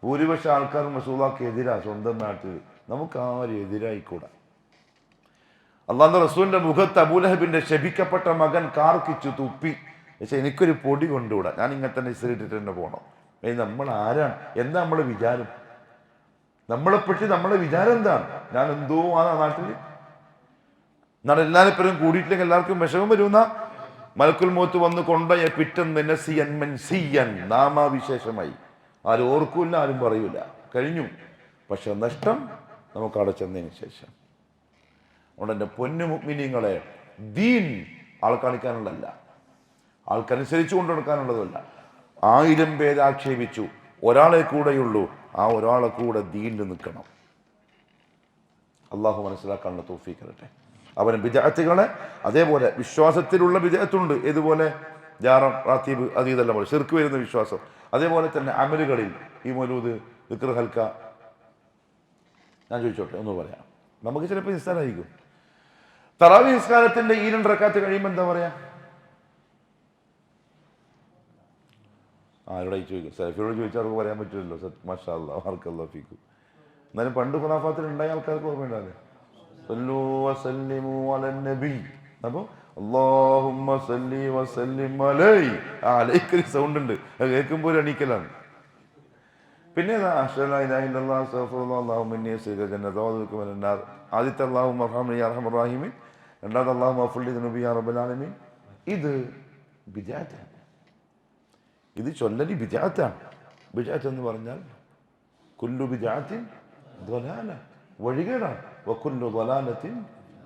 ഭൂരിപക്ഷ ആൾക്കാരും റസൂലുള്ളാഹിക്ക് എതിരാ സ്വന്തം നാട്ടിൽ. നമുക്ക് ആരും എതിരായിക്കൂടാ. അല്ലാഹുവിന്റെ റസൂലിന്റെ മുഖത്ത് അബൂലഹബിന്റെ ശപിക്കപ്പെട്ട മകൻ കാർക്കിച്ചു തുപ്പി. പക്ഷെ എനിക്കൊരു പൊടി കൊണ്ടുകൂടാ, ഞാൻ ഇങ്ങനെ തന്നെ ഇസ്തിരിട്ടിട്ട് തന്നെ പോകണം. നമ്മൾ ആരാണ്? എന്താ നമ്മുടെ വിചാരം? നമ്മളെപ്പറ്റി നമ്മുടെ വിചാരം എന്താണ്? ഞാൻ എന്തോ ആ നാട്ടിൽ എന്നാൽ എല്ലാവരും കൂടിയിട്ടില്ലെങ്കിൽ എല്ലാവർക്കും വിഷമം വരുന്ന മലക്കുൽ മൗത്ത് വന്ന് കൊണ്ടുപോയ പിറ്റെന്ന് നസിയൻ മൻസിയൻ, നാമാവിശേഷമായി. ആരും ഓർക്കൂല, ആരും പറയൂല, കഴിഞ്ഞു. പക്ഷെ നഷ്ടം നമുക്ക് അവിടെ ചെന്നതിന് ശേഷം. അതുകൊണ്ട് എൻ്റെ പൊന്നു മുഅ്മിനീങ്ങളെ, ദീൻ ആൾക്കാണിക്കാനുള്ളതല്ല, ആൾക്കനുസരിച്ച് കൊണ്ടുനടക്കാനുള്ളതല്ല. 1000 പേര് ആക്ഷേപിച്ചു, ഒരാളെ കൂടെയുള്ളൂ, ആ ഒരാളെ കൂടെ ദീനിൽ നിൽക്കണം. അള്ളാഹു മനസ്സിലാക്കാനുള്ള തൗഫീഖ് തരട്ടെ. അവന് ബിദ്അത്തുകളെ, അതേപോലെ വിശ്വാസത്തിലുള്ള ബിദ്അത്തുണ്ട്. ഇതുപോലെ ജാറം, റാത്തീബ്, അതീതെല്ലാം പോലെ ശിർക്ക് വരുന്ന വിശ്വാസം. അതേപോലെ തന്നെ അമലുകളിൽ ഈ മൗലൂദ്, ദിക്ർ, ഹൽക്ക. ഞാൻ ചോദിച്ചോട്ടെ, ഒന്ന് പറയാം. നമുക്ക് ചിലപ്പോൾ നിസ്സാരമായിരിക്കും. തറാവീഹ് നിസ്കാരത്തിന്റെ ഈ 2 റക്അത്ത് കഴിയുമ്പോൾ എന്താ പറയാ? ആരോടായി ചോദിക്കും? സലഫിയോട് ചോദിച്ചാൽ അവർക്ക് പറയാൻ പറ്റില്ലല്ലോ. മാഷാ അല്ലാഹ്, ബാറക്കല്ലാഹു ഫീക്കും. എന്നാലും പണ്ട് ഖുറാഫാത്തിൽ ഉണ്ടായ ആൾക്കാർക്ക് ഓർമ്മയുണ്ടാവില്ലേ? സല്ലു വസല്ലിമു അലൻ നബി. അപ്പോൾ അല്ലാഹുമ്മ സല്ലി വസല്ലിം അലൈഹി, അലൈഹി സൗണ്ട് ഉണ്ട്, അത് കേൾക്കുമ്പോൾ ഒരു എണീക്കലാണ്. പിന്നെ ആദ്യത്തെ അല്ലാഹുമ്മ അർഹംനി യാ അർഹമർ റഹീമീൻ, രണ്ടാമത്തെ അല്ലാഹുമ്മ ഗ്ഫിർലി ദുനൂബി യാ റബ്ബൽ ആലമീൻ. ഇത് ബിദ്അത്താണ്. ഇത് ചൊല്ലലി ബിദ്അത്താണ്. ബിദ്അത്ത് എന്ന് പറഞ്ഞാൽ കുല്ലു ബിദ്അത്തിൻ ളലാല, വഴികേടാണ്. വകുല്ലു ളലാലത്തിൻ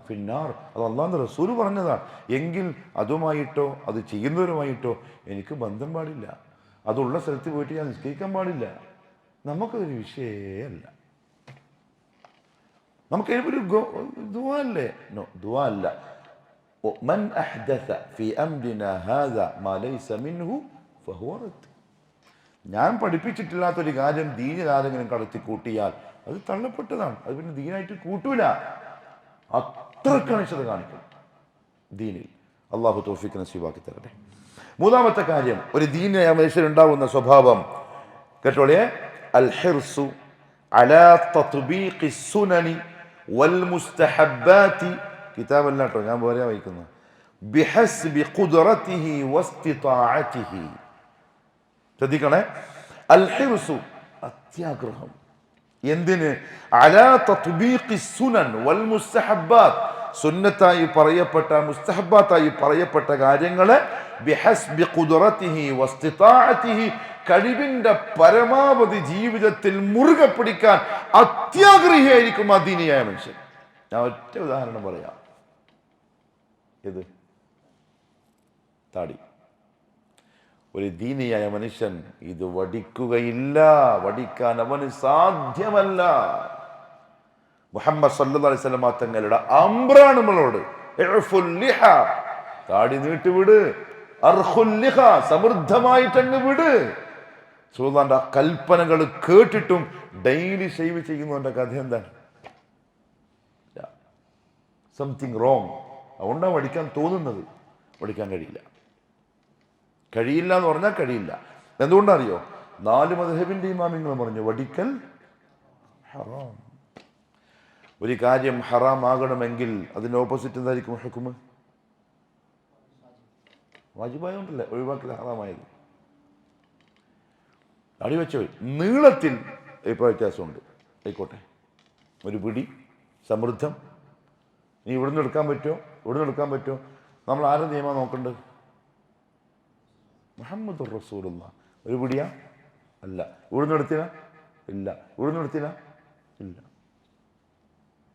ഫിന്നാർ. അത് അല്ലാഹുവിന്റെ റസൂൽ പറഞ്ഞതാണ്. എങ്കിൽ അതുമായിട്ടോ അത് ചെയ്യുന്നവരുമായിട്ടോ എനിക്ക് ബന്ധം പാടില്ല. അതുള്ള സ്ഥലത്ത് പോയിട്ട് ഞാൻ നിസ്കരിക്കാൻ പാടില്ല, നമുക്കൊരു വിഷയമല്ല. നമുക്ക് ഒരു ദുആ അല്ലേ? നോ, ദുആ അല്ല. മൻ അഹ്ദസ ഫീ അംരിനാ ഹാദാ മാ ലൈസ മിൻഹു ഫഹുവ റദ്ദ്. ഞാൻ പഠിപ്പിച്ചിട്ടില്ലാത്തൊരു കാര്യം ദീനിൽ ആരെങ്കിലും കടത്തി കൂട്ടിയാൽ അത് തള്ളപ്പെട്ടതാണ്. അത് പിന്നെ ദീനായിട്ട് കൂട്ടൂല. അത്ര കണിശത കാണിക്കും ദീനിൽ. അള്ളാഹു തൗഫീഖ് നസീബാക്കി തരട്ടെ. മൂന്നാമത്തെ കാര്യം, ഒരു ദീനിയായ മനുഷ്യനുണ്ടാവുന്ന സ്വഭാവം കേട്ടോളേ, അൽ ഹിർസു അലാ തത്ബീഖി സുനനി വൽ മുസ്തഹബ്ബാതി. കിതാബല്ല കേട്ടോ, ഞാൻ വേറെ വായിക്കുന്നു. ബിഹസ്ബി ഖുദ്റതിഹി വസ്തിതാഅതിഹി. ശ്രദ്ധിക്കണേ, അൽ ഹിർസു അത്യാഗ്രഹം. എന്തിന്? അലാ തത്ബീഖി സുനൻ വൽ മുസ്തഹബ്ബാത്ത്, സുന്നത്തായി പറയപ്പെട്ട മുസ്തഹബ്ബാത്തായി പറയപ്പെട്ട കാര്യങ്ങളെ ബിഹസ്ബി ഖുദ്റതിഹി വസ്തിതാഅതിഹി, കഴിവിന്റെ പരമാവധി ജീവിതത്തിൽ മുറുകെ പിടിക്കാൻ അത്യാഗ്രഹിയായിരിക്കും ആ ദീനിയായ മനുഷ്യൻ. ഞാൻ ഒറ്റ ഉദാഹരണം പറയാം. ഇത് താടി. ഒരു ദീനിയായ മനുഷ്യൻ ഇത് വടിക്കുകയില്ല, വടിക്കാൻ അവന് സാധ്യമല്ല. മുഹമ്മദ് സല്ലല്ലാഹു അലൈഹി വസല്ലം തങ്ങളുടെ അംറാണ് നമ്മളോട്, താടി നീട്ടിവിട്, സമൃദ്ധമായിട്ടങ്ങ് വിട്. സുൽത്താന്റെ കൽപ്പനകൾ കേട്ടിട്ടും ഡെയിലി ഷേവ് ചെയ്യുന്നവന്റെ കഥ എന്താണ്? Something wrong. അതുകൊണ്ടാണ് വടിക്കാൻ തോന്നുന്നത്. വടിക്കാൻ കഴിയില്ല. കഴിയില്ല എന്ന് പറഞ്ഞാൽ കഴിയില്ല. എന്തുകൊണ്ടറിയോ? 4 മദ്ഹബിന്റെ ഇമാമിങ്ങൾ പറഞ്ഞു വടിക്കൽ ഹറാം. ഒരു കാര്യം ഹറാം ആകണമെങ്കിൽ അതിന്റെ ഓപ്പോസിറ്റ് എന്തായിരിക്കും ഹുക്മ്? വാജിബായോണ്ടല്ലേ ഒഴിവാക്കൽ ഹറാമായത്. അടി വെച്ചോ, നീളത്തിൽ ഇപ്പോൾ വ്യത്യാസമുണ്ട്. ആയിക്കോട്ടെ, ഒരു പിടി സമൃദ്ധം. ഇനി ഇവിടുന്ന് എടുക്കാൻ പറ്റുമോ? ഇവിടുന്ന് എടുക്കാൻ പറ്റുമോ? നമ്മൾ ആരും നിയമം നോക്കേണ്ടത്? മുഹമ്മദ് റസൂലുള്ളാഹ്. ഒരു പിടിയാ? അല്ല. ഇവിടുന്ന് എടുത്തില്ല? ഇല്ല. ഇവിടുന്ന് എടുത്തില്ല? ഇല്ല.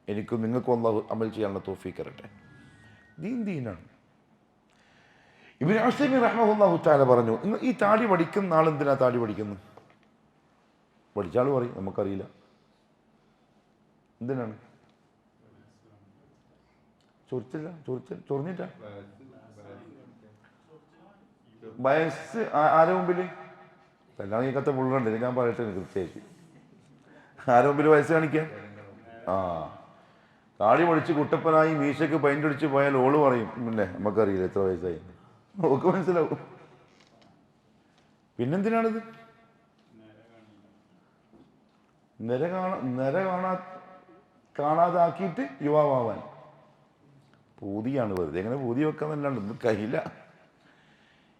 എനിക്കും നിങ്ങൾക്കും അല്ലാഹു അമൽ ചെയ്യാനുള്ള തൗഫീഖ് തരട്ടെ. ദീനാണ്. ഇബ്നു ഉസൈമീൻ റഹ്മഹുല്ലാഹു തആല പറഞ്ഞു, ഈ താടി വടിക്കുന്ന ആളെന്തിനാ താടി വടിക്കുന്നത്? പഠിച്ചാൾ പറയും നമുക്കറിയില്ല. എന്തിനാണ്? ചൊറിഞ്ഞിട്ടാ? വയസ്സ് ആരെ മുമ്പിൽ? എല്ലാം ഈ കഥ പുള്ളുണ്ട്, ഞാൻ പറയട്ടെ കൃത്യമായിട്ട്. ആരെ മുമ്പിൽ വയസ്സ് കാണിക്കാൻ? താടി പഠിച്ച് കുട്ടപ്പനായി മീശയ്ക്ക് പെയിന്റ് അടിച്ച് പോയാൽ ഓള് പറയും പിന്നെ നമുക്കറിയില്ല എത്ര വയസ്സായി. ഒക്കെ മനസ്സിലാവും. പിന്നെന്തിനാണിത്? നിര കാണാതാക്കിയിട്ട് യുവാവാൻ. പൂതിയാണ് വെറുതെ. എങ്ങനെ പൂതി വെക്കാന്നല്ലാണ്ട് ഒന്നും കഴിയില്ല.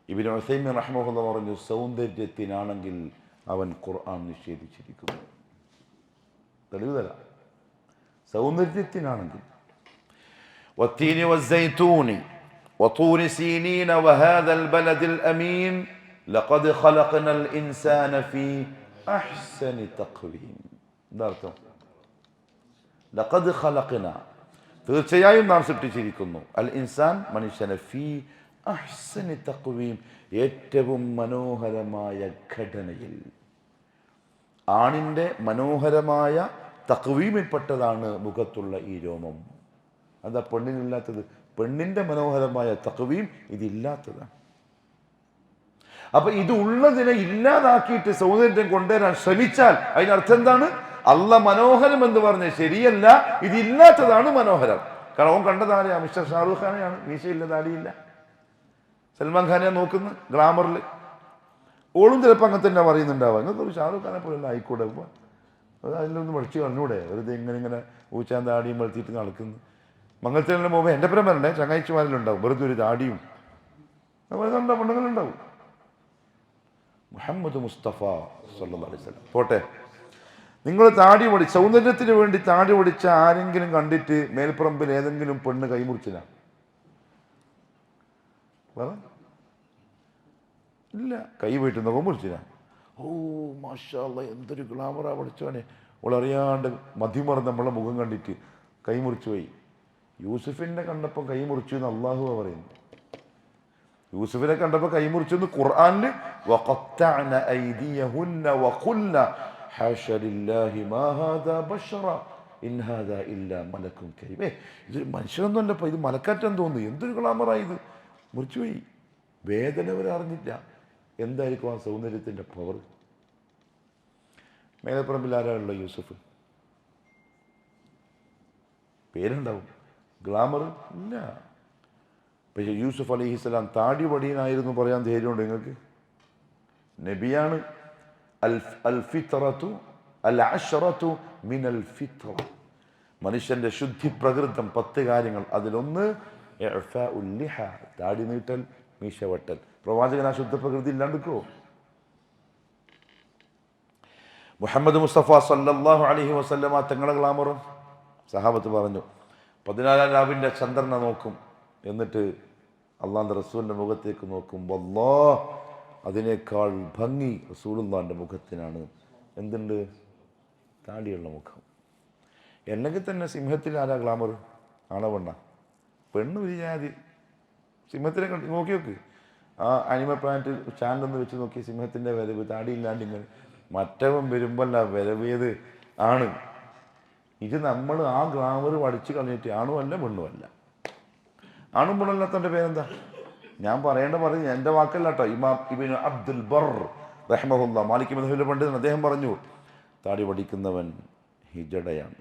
ഇബ്നു ഉസൈമീൻ റഹ്മഹുല്ലാഹ് പറഞ്ഞു, സൗന്ദര്യത്തിനാണെങ്കിൽ അവൻ ഖുർആൻ നിഷേധിച്ചിരിക്കുന്നു. തെളിവ് തരാം. സൗന്ദര്യത്തിനാണെങ്കിൽ വത്തീനി വസ്സൈതൂനി വതൂരി സീനീന വഹാദൽ ബലദിൽ അമീൻ ലഖദ് ഖലഖനൽ ഇൻസാന ഫീ അഹ്സനി തഖ്വീം. എന്താ അർത്ഥം? ലഖദ് ഖലഖന, തീർച്ചയായും നാം സൃഷ്ടിച്ചിരിക്കുന്നു, അൽ ഇൻസാൻ മനുഷ്യനെ, ഫീ അഹ്സനി തഖ്വീം, ഏറ്റവും മനോഹരമായ ഘടനയിൽ. ആണിൻ്റെ മനോഹരമായ തഖ്വീമിൽപ്പെട്ടതാണ് മുഖത്തുള്ള ഈ രോമം. അതാ പെണ്ണിനില്ലാത്തത്. പെണ്ണിൻ്റെ മനോഹരമായ തഖ്വീം ഇതില്ലാത്തതാണ്. അപ്പൊ ഇത് ഉള്ളതിനെ ഇല്ലാതാക്കിയിട്ട് സൗന്ദര്യം കൊണ്ടുവരാൻ ശ്രമിച്ചാൽ അതിനർത്ഥം എന്താണ്? അല്ല മനോഹരം എന്ന് പറഞ്ഞ് ശരിയല്ല, ഇതില്ലാത്തതാണ് മനോഹരം. കാരണം അവൻ കണ്ടതാരെയാ? മിസ്റ്റർ ഷാറൂഖ് ഖാനെയാണ്. മീശയില്ല, താടിയില്ല. സൽമാൻ ഖാനെ നോക്കുന്നു ഗ്ലാമറിൽ. ഓളും ചിലപ്പോൾ അങ്ങനെ തന്നെ പറയുന്നുണ്ടാവുക, നിങ്ങൾക്ക് ഷാറൂഖ് ഖാനെ പോലെയല്ല ആയിക്കോട്ടെ, അതിലൊന്ന് പഠിച്ച് പറഞ്ഞൂടെ, വെറുതെ ഇങ്ങനെ ഊച്ചാൻ താടിയും വളർത്തിയിട്ട് നടക്കുന്നു. മംഗലത്തിനെല്ലാം പോകുമ്പോൾ എൻ്റെ പരം വരണ്ടേ, ചങ്ങാഴ്ചമാരിലുണ്ടാവും വെറുതെ ഒരു താടിയും. അതുപോലെ പെണ്ണുങ്ങളുണ്ടാവും. മുഹമ്മദ് മുസ്തഫ സല്ലല്ലാഹു അലൈഹി വസല്ലം. പോട്ടെ, നിങ്ങൾ താടി പഠിച്ച് സൗന്ദര്യത്തിന് വേണ്ടി താടി പഠിച്ച ആരെങ്കിലും കണ്ടിട്ട് മേൽപ്പറമ്പിൽ ഏതെങ്കിലും പെണ്ണ് കൈമുറിച്ചില്ല? ഇല്ല. കൈ പോയിട്ട് നോക്കാൻ മുറിച്ചില്ല. ഓ മാഷാ അല്ലാഹ്, എന്തൊരു ഗ്ലാമറാ പഠിച്ചവനെ. അവളറിയാണ്ട് മതിമറന്ന് നമ്മളെ മുഖം കണ്ടിട്ട് കൈ മുറിച്ചു പോയി. യൂസുഫിനെ കണ്ടപ്പോൾ കൈ മുറിച്ചു എന്ന് അള്ളാഹുവാ പറയുന്നു. യൂസുഫിനെ കണ്ടപ്പോൾ കൈമുറിച്ചെന്ന് ഖുർആനിൽ വഖത്തഅന ഐദിയഹുന്ന വഖുൽന ഹാഷ ലില്ലാഹി മാ ഹാദാ ബശറ ഇൻ ഹാദാ ഇല്ലാ മലക്കുൻ കരീം. ഇതൊരു മനുഷ്യനൊന്നുമല്ലപ്പോൾ, ഇത് മലക്കാറ്റെന്ന് തോന്നുന്നു. എന്തൊരു ഗ്ലാമറായത്. മുറിച്ചുപോയി. വേദന അവർ അറിഞ്ഞില്ല. എന്തായിരിക്കും ആ സൗന്ദര്യത്തിൻ്റെ പവർ. മേലപ്പറമ്പിൽ ആരാളുള്ള യൂസുഫ്? പേരുണ്ടാവും, ഗ്ലാമർ ഇല്ല. പക്ഷേ യൂസുഫ് അലൈഹിസ്സലാം താടി വടിയനായിരുന്നു പറയാൻ ധൈര്യമുണ്ട് നിങ്ങൾക്ക്? നബിയാണ്. അൽ ഫിത്രതു അൽ അശ്റതു മിനൽ ഫിത്ര. മനുഷ്യന്റെ ശുദ്ധി പ്രകൃതം 10 കാര്യങ്ങൾ. അതിലൊന്ന് ഇഅ്ഫാഉൽ ലിഹ, താടി നീട്ടൽ, മീശ വെട്ടൽ. പ്രവാചകൻ ആ ശുദ്ധ പ്രകൃതി ഇല്ലാണ്ടിക്കോ? മുഹമ്മദ് മുസ്തഫ സല്ലല്ലാഹു അലൈഹി വസല്ലമ തങ്ങളെ ഗ്ലാമറും സഹാബത്ത് പറഞ്ഞു. 14 രാവിൻ്റെ ചന്ദ്രനെ നോക്കും, എന്നിട്ട് അള്ളാഹുവിൻ്റെ റസൂലിൻ്റെ മുഖത്തേക്ക് നോക്കും. വല്ലാഹ്, അതിനേക്കാൾ ഭംഗി റസൂലുള്ളാഹിൻ്റെ മുഖത്തിനാണ്. എന്തുണ്ട്? താടിയുള്ള മുഖം. അല്ലെങ്കിൽ തന്നെ സിംഹത്തിൽ ആരാ ഗ്ലാമർ? ആണോ പെണ്ണ? പെണ്ണ് വിരിഞ്ഞാതി. സിംഹത്തിനെ കണ്ട് നോക്കി നോക്ക്. ആ അനിമൽ പ്ലാനറ്റ് ചാനലൊന്ന് വെച്ച് നോക്കി, സിംഹത്തിൻ്റെ വരവ് താടിയില്ലാണ്ട് ഇങ്ങനെ. മറ്റവൻ വരുമ്പല്ല വരവേത് ആണ്. ഇത് നമ്മൾ ആ ഗ്ലാമർ വടിച്ച് കളഞ്ഞിട്ട് ആണുമല്ല പെണ്ണുമല്ല. ആണും പെണ്ണല്ലാത്തവൻ്റെ പേരെന്താ? ഞാൻ പറയും, എൻ്റെ വാക്കല്ല കേട്ടോ. ഇമാം ഇബ്നു അബ്ദുൽ ബർ റഹ്മഹുല്ലാ, മാലിക് മദ്ഹബിലെ പണ്ഡിതൻ, അദ്ദേഹം പറഞ്ഞു, താടി വടിക്കുന്നവൻ ഹിജടയാണ്.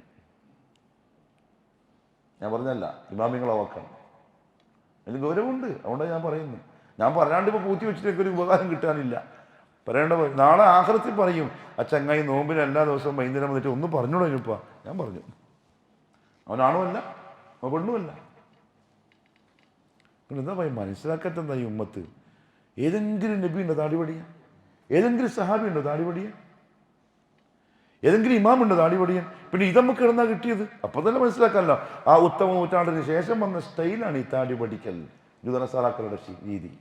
ഞാൻ പറഞ്ഞല്ല, ഇമാമിങ്ങളെ വാക്കാണ്. അതിന് ഗൗരവമുണ്ട്. അതുകൊണ്ടാണ് ഞാൻ പറയുന്നത്. ഞാൻ പറയാണ്ട് ഇപ്പോൾ പൂത്തി വെച്ചിട്ടൊക്കെ ഒരു ഉപകാരം കിട്ടാനില്ല. പറയേണ്ട നാളെ ആഖിറത്തിൽ പറയും, ആ ചങ്ങായി നോമ്പിന് എല്ലാ ദിവസവും വൈകുന്നേരം വന്നിട്ട് ഒന്ന് പറഞ്ഞോളൂ ഇനിപ്പാ. ഞാൻ പറഞ്ഞു, അവനാണുമല്ല അവൻ പെണ്ണുമല്ല. പിന്നെ എന്താ പറയും? മനസ്സിലാക്കട്ടെന്താ ഈ ഉമ്മത്ത്? ഏതെങ്കിലും നബി ഉണ്ടോ താടി പടിയാൻ? ഏതെങ്കിലും സഹാബി ഉണ്ടോ താടി പടിയാൻ? ഏതെങ്കിലും ഇമാമുണ്ടോ താടി പടിയാൻ? പിന്നെ ഇത് നമുക്ക് കിടന്നാ കിട്ടിയത്? അപ്പം തന്നെ മനസ്സിലാക്കാമല്ലോ, ആ ഉത്തമ നൂറ്റാണ്ടിന് ശേഷം വന്ന സ്റ്റൈലാണ് ഈ താടി പഠിക്കൽ, ജുദനസാറാക്കളുടെ രീതി.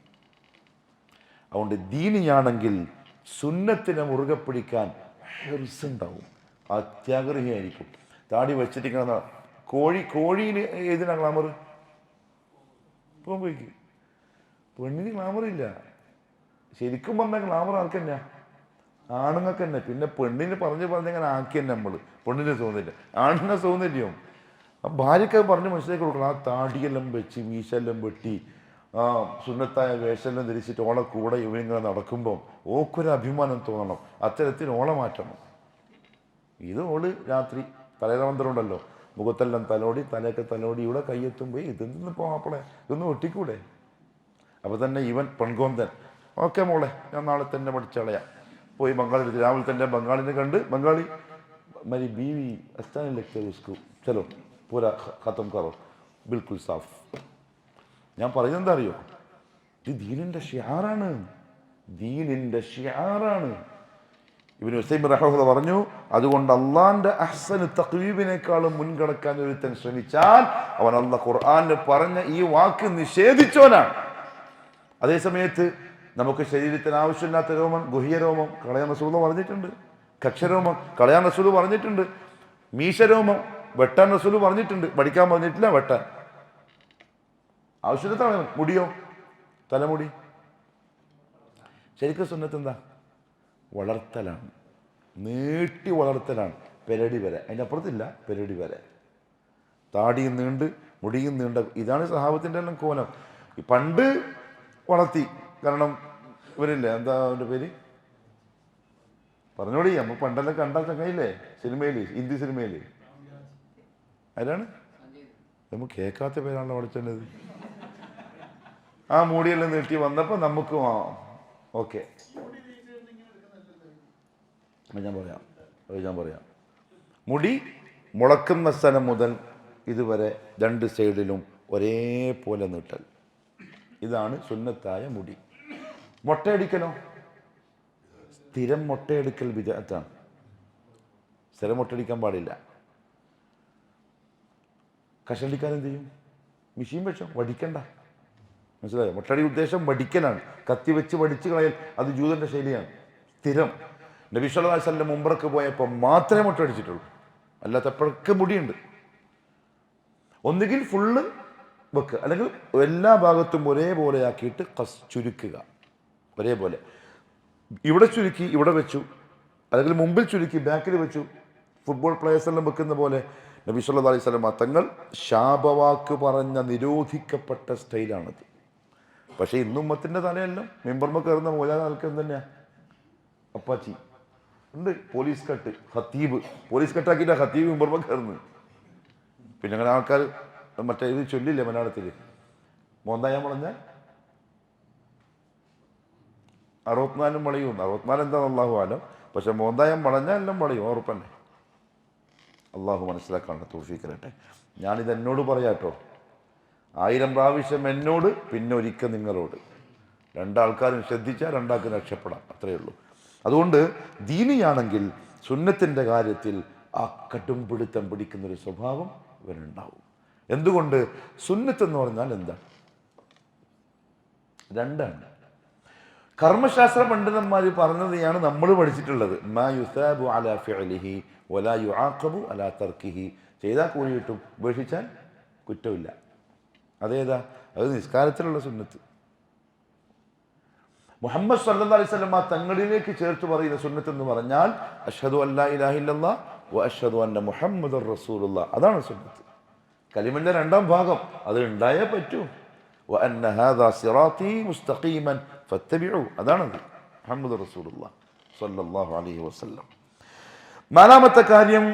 അതുകൊണ്ട് ദീനിയാണെങ്കിൽ സുന്നത്തിനെ മുറുകെ പിടിക്കാൻ ഹെർസുണ്ടാവും, അത്യാഗ്രഹിയായിരിക്കും. താടി വെച്ചിരിക്കുന്ന കോഴീന് ഏതിനാ ഗ്ലാമർ? ഇപ്പം പോയിക്ക് പെണ്ണിന് ഗ്ലാമറില്ല. ശരിക്കും പറഞ്ഞാൽ ഗ്ലാമർ ആർക്ക് തന്നെ? ആണുങ്ങൾക്ക് തന്നെ. പിന്നെ പെണ്ണിന് പറഞ്ഞങ്ങനെ ആക്കി തന്നെ നമ്മൾ. പെണ്ണിൻ്റെ സൗന്ദര്യം, ആണിൻ്റെ സൗന്ദര്യം. ആ ഭാര്യയ്ക്ക് പറഞ്ഞ് മനസ്സിലാക്കി കൊടുക്കണം. ആ താടിയെല്ലാം വെച്ച് മീശെല്ലാം വെട്ടി ആ സുന്നത്തായ വേഷമെല്ലാം ധരിച്ചിട്ട് ഓളെ കൂടെ ഇവനിങ്ങനെ നടക്കുമ്പം ഓക്കൊരു അഭിമാനം തോന്നണം. അത്തരത്തിൽ ഓളെ മാറ്റണം. ഇത് ഓള് രാത്രി തലമന്ത്രമുണ്ടല്ലോ, മുഖത്തെല്ലാം തലോടി, തലയൊക്കെ തലോടി, ഇവിടെ കയ്യെത്തുമ്പോൾ ഇതെന്ന് പോവാപ്പളെ ഇതൊന്ന് ഒട്ടിക്കൂടെ? അപ്പോൾ തന്നെ ഇവൻ പെൺകോന്തൻ, ഓക്കെ മോളെ ഞാൻ നാളെ തന്നെ പഠിച്ചളയാം. പോയി ബംഗാളി രാവിലെ തന്നെ ബംഗാളിനെ കണ്ട്, ബംഗാളി മരി ബീവി അസ്ഥാന ലഗ്തെ ഉസ്കോ ചലോ പൂരാ ഖത്തം കറോ ബിൽക്കുൽ സാഫ്. ഞാൻ പറയുന്നത് എന്താ അറിയോ? ഇത് ദീനിൻ്റെ ഷിആറാണ്, ദീനിൻ്റെ ഷിആറാണ്. ഇബ്നു ഉസൈമിൻ റഹിമഹുല്ലാഹ് പറഞ്ഞു, അതുകൊണ്ട് അള്ളാന്റെ അഹ്സനു തഖ്വീബിനേക്കാളും മുൻകടക്കാൻ ഒരുത്തൻ ശ്രമിച്ചാൽ അവൻ അള്ളാഹ് ഖുർആനിൽ പറഞ്ഞ ഈ വാക്ക് നിഷേധിച്ചവനാണ്. അതേസമയത്ത് നമുക്ക് ശരീരത്തിന് ആവശ്യമില്ലാത്ത രോമം, ഗുഹ്യരോമം കളയാൻ റസൂൽ പറഞ്ഞിട്ടുണ്ട്. കക്ഷരോമം കളയാൻ റസൂൽ പറഞ്ഞിട്ടുണ്ട്. മീശരോമം വെട്ടാൻ റസൂൽ പറഞ്ഞിട്ടുണ്ട്. പഠിക്കാൻ പറഞ്ഞിട്ടില്ല, വെട്ടാൻ ആവശ്യത്തിന്. മുടിയോ, തലമുടി ശരിക്കും സുന്നത്ത് എന്താ? വളർത്തലാണ്, നീട്ടി വളർത്തലാണ്. പെരടി വരെ, അതിൻ്റെ അപ്പുറത്തില്ല, പെരടി വരെ. താടിയും നീണ്ട് മുടിയും നീണ്ട, ഇതാണ് സഹാബത്തിൻ്റെ എല്ലാം കോലം. പണ്ട് വളർത്തി, കാരണം ഇവരില്ലേ, എന്താ അവൻ്റെ പേര് പറഞ്ഞോടി, നമ്മൾ പണ്ടെല്ലാം കണ്ട ചങ്ങയില്ലേ സിനിമയിൽ, ഹിന്ദി സിനിമയിൽ. ആരാണ്? നമുക്ക് കേൾക്കാത്ത പേരാണല്ലോ പഠിച്ചത്. ആ മൂടിയെല്ലാം നീട്ടി വന്നപ്പോൾ നമുക്ക് ഓക്കെ. ഞാൻ പറയാം മുടി മുളക്കുന്ന സ്ഥലം മുതൽ ഇതുവരെ 2 സൈഡിലും ഒരേപോലെ നീട്ടൽ, ഇതാണ് സുന്നത്തായ മുടി. മുട്ടയടിക്കലോ? സ്ഥിരം മുട്ടയെടുക്കൽ വിദഅത്താണ്. സ്ഥിരം മുട്ടയടിക്കാൻ പാടില്ല. കഷണ്ടിക്കാൻ എന്ത് ചെയ്യും? മെഷീൻ വെച്ചോ, വടിക്കണ്ട. മനസ്സിലായോ? മുട്ടടി ഉദ്ദേശം വടിക്കലാണ്, കത്തി വെച്ച് വടിച്ച് കളയൽ. അത് ജൂതന്റെ ശൈലിയാണ്. സ്ഥിരം നബി സല്ലല്ലാഹു അലൈഹി വസല്ലം ഉംറക്ക് പോയപ്പോൾ മാത്രമേ മുട്ടടിച്ചിട്ടുള്ളൂ, അല്ലാത്തപ്പോഴൊക്കെ മുടിയുണ്ട്. ഒന്നുകിൽ ഫുള്ള് വെക്കുക, അല്ലെങ്കിൽ എല്ലാ ഭാഗത്തും ഒരേപോലെ ആക്കിയിട്ട് ചുരുക്കുക. ഒരേപോലെ ഇവിടെ ചുരുക്കി ഇവിടെ വെച്ചു, അല്ലെങ്കിൽ മുമ്പിൽ ചുരുക്കി ബാക്കിൽ വെച്ചു. ഫുട്ബോൾ പ്ലേയേഴ്സെല്ലാം വെക്കുന്ന പോലെ നബി സല്ലല്ലാഹു അലൈഹി വസല്ലം തങ്ങൾ ശാപവാക്ക് പറഞ്ഞ നിരോധിക്കപ്പെട്ട സ്റ്റൈലാണത്. പക്ഷേ ഇന്ന് ഉമ്മത്തിൻ്റെ തലയെല്ലാം മെമ്പർമ കയറുന്ന മോലാൽക്കം തന്നെയാണ്. അപ്പാച്ചി ഉണ്ട്, പോലീസ് കട്ട്, ഹത്തീബ് പോലീസ് കട്ടാക്കിയിട്ടാണ് ഹത്തീബ് മെമ്പർമ കയറുന്നത്. പിന്നെ അങ്ങനെ ആൾക്കാർ മറ്റേ ഇത് ചൊല്ലില്ലേ മലയാളത്തിൽ, മോന്തായാൻ വളഞ്ഞാൽ 64 വളയും. 64 എന്താണെന്ന് അള്ളാഹു ആലം. പക്ഷെ മോന്തായം വളഞ്ഞാൽ എല്ലാം വളയും, ഉറപ്പന്നെ. അള്ളാഹു മനസ്സിലാക്കാനുള്ള തൗഫീഖ് തരട്ടെ. ഞാനിത് എന്നോട് പറയാട്ടോ, 1000 പ്രാവശ്യം എന്നോട്, പിന്നെ ഒരിക്കൽ നിങ്ങളോട്. രണ്ടാൾക്കാരും ശ്രദ്ധിച്ചാൽ രണ്ടാൾക്കും രക്ഷപ്പെടാം, അത്രയേ ഉള്ളൂ. അതുകൊണ്ട് ദീനിയാണെങ്കിൽ സുന്നത്തിൻ്റെ കാര്യത്തിൽ ആ കടും പിടുത്തം പിടിക്കുന്നൊരു സ്വഭാവം ഇവനുണ്ടാവും. എന്തുകൊണ്ട്? സുന്നത്ത് എന്ന് പറഞ്ഞാൽ എന്താ? രണ്ടാണ്. കർമ്മശാസ്ത്ര പണ്ഡിതന്മാർ പറഞ്ഞതാണ് നമ്മൾ പഠിച്ചിട്ടുള്ളത്. മാ യുസാബു അലാ ഫിഅലിഹി വലാ യുആഖബു അലാ തർക്കിഹി. ചെയ്താൽ കൂലി കിട്ടും, ഉപേക്ഷിച്ചാൽ കുറ്റമില്ല. അതേതാ? അത് നിസ്കാരത്തിലുള്ള സുന്നത്ത്. മുഹമ്മദ് സല്ലല്ലാഹു അലൈഹി വസല്ലം തങ്ങളിലേക്ക് ചേർത്ത് പറയുന്ന സുന്നത്ത് എന്ന് പറഞ്ഞാൽ അഷ്ഹദു അല്ലാ ഇലാഹ ഇല്ലല്ലാഹ് വ അഷ്ഹദു അന്ന മുഹമ്മദുർ റസൂലുള്ളാഹ്. അതാണ് സുന്നത്ത്. കലിമന്റെ രണ്ടാം ഭാഗം അത് ഉണ്ടായേ പറ്റൂ. വ അന്ന ഹാദാ സിറാത്തി മുസ്തഖീമൻ ഫത്തബിഉ. അതാണത് മുഹമ്മദുർ റസൂലുള്ളാഹ് സല്ലല്ലാഹു അലൈഹി വസല്ലം. നാലാമത്തെ കാര്യം,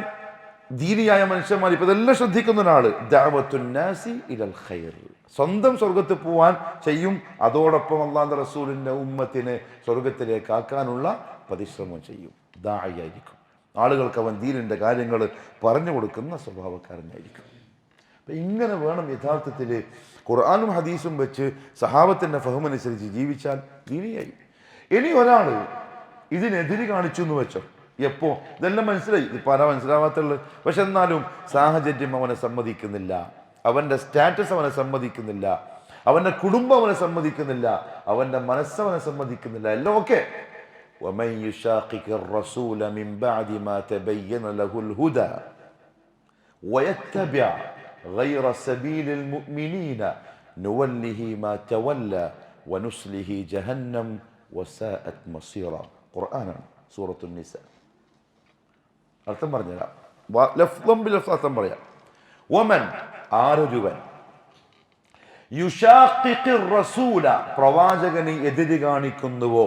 ദീനിയായ മനുഷ്യന്മാർ ഇപ്പൊ ഇതെല്ലാം ശ്രദ്ധിക്കുന്ന ഒരാള്, ദഅവത്തുൻ നാസി ഇലൽ ഖൈർ. സ്വന്തം സ്വർഗത്തിൽ പോവാൻ ചെയ്യും, അതോടൊപ്പം അല്ലാഹുവിന്റെ റസൂലിന്റെ ഉമ്മത്തിനെ സ്വർഗത്തിലേക്ക് ആക്കാനുള്ള പരിശ്രമം ചെയ്യും. ദാഇയായിരിക്കും. ആളുകൾക്ക് അവൻ ദീനിന്റെ കാര്യങ്ങൾ പറഞ്ഞു കൊടുക്കുന്ന സ്വഭാവക്കാരനായിരിക്കും. അപ്പം ഇങ്ങനെ വേണം യഥാർത്ഥത്തിൽ ഖുർആനും ഹദീസും വെച്ച് സഹാബത്തിന്റെ ഫഹമനുസരിച്ച് ജീവിച്ചാൽ ദീനിയായി. ഇനി ഒരാൾ ഇതിനെതിര് കാണിച്ചു എന്ന് വെച്ചോ, എപ്പോ ഇതെല്ലാം മനസ്സിലായി, ഇപ്പം ആരാ മനസ്സിലാവാത്തുള്ളത്? പക്ഷെ എന്നാലും സാഹചര്യം അവനെ സമ്മതിക്കുന്നില്ല, അവന്റെ സ്റ്റാറ്റസ് അവനെ സമ്മതിക്കുന്നില്ല, അവന്റെ കുടുംബം അവനെ സമ്മതിക്കുന്നില്ല, അവന്റെ മനസ്സവനെ സമ്മതിക്കുന്നില്ല, എല്ലാം ഓക്കെ. وَمَنْ يُشَاقِقِ الرَّسُولَ مِنْ بَعْدِ مَا تَبَيَّنَ لَهُ الْهُدَى وَيَتَّبِعْ غَيْرَ سَبِيلِ الْمُؤْمِنِينَ نُوَلِّهِ مَا تَوَلَّى وَنُصْلِهِ جَهَنَّمَ وَسَاءَتْ مَصِيرًا. ഖുർആനാണ്, സൂറത്തുൻ നിസ. അർത്ഥം പറഞ്ഞുതരാം, അർത്ഥം പറയാം. വമൻ, ആരൊരുവൻ, യുശാഖിഖി റസൂല, പ്രവാചകനെ എതിര് കാണിക്കുന്നുവോ,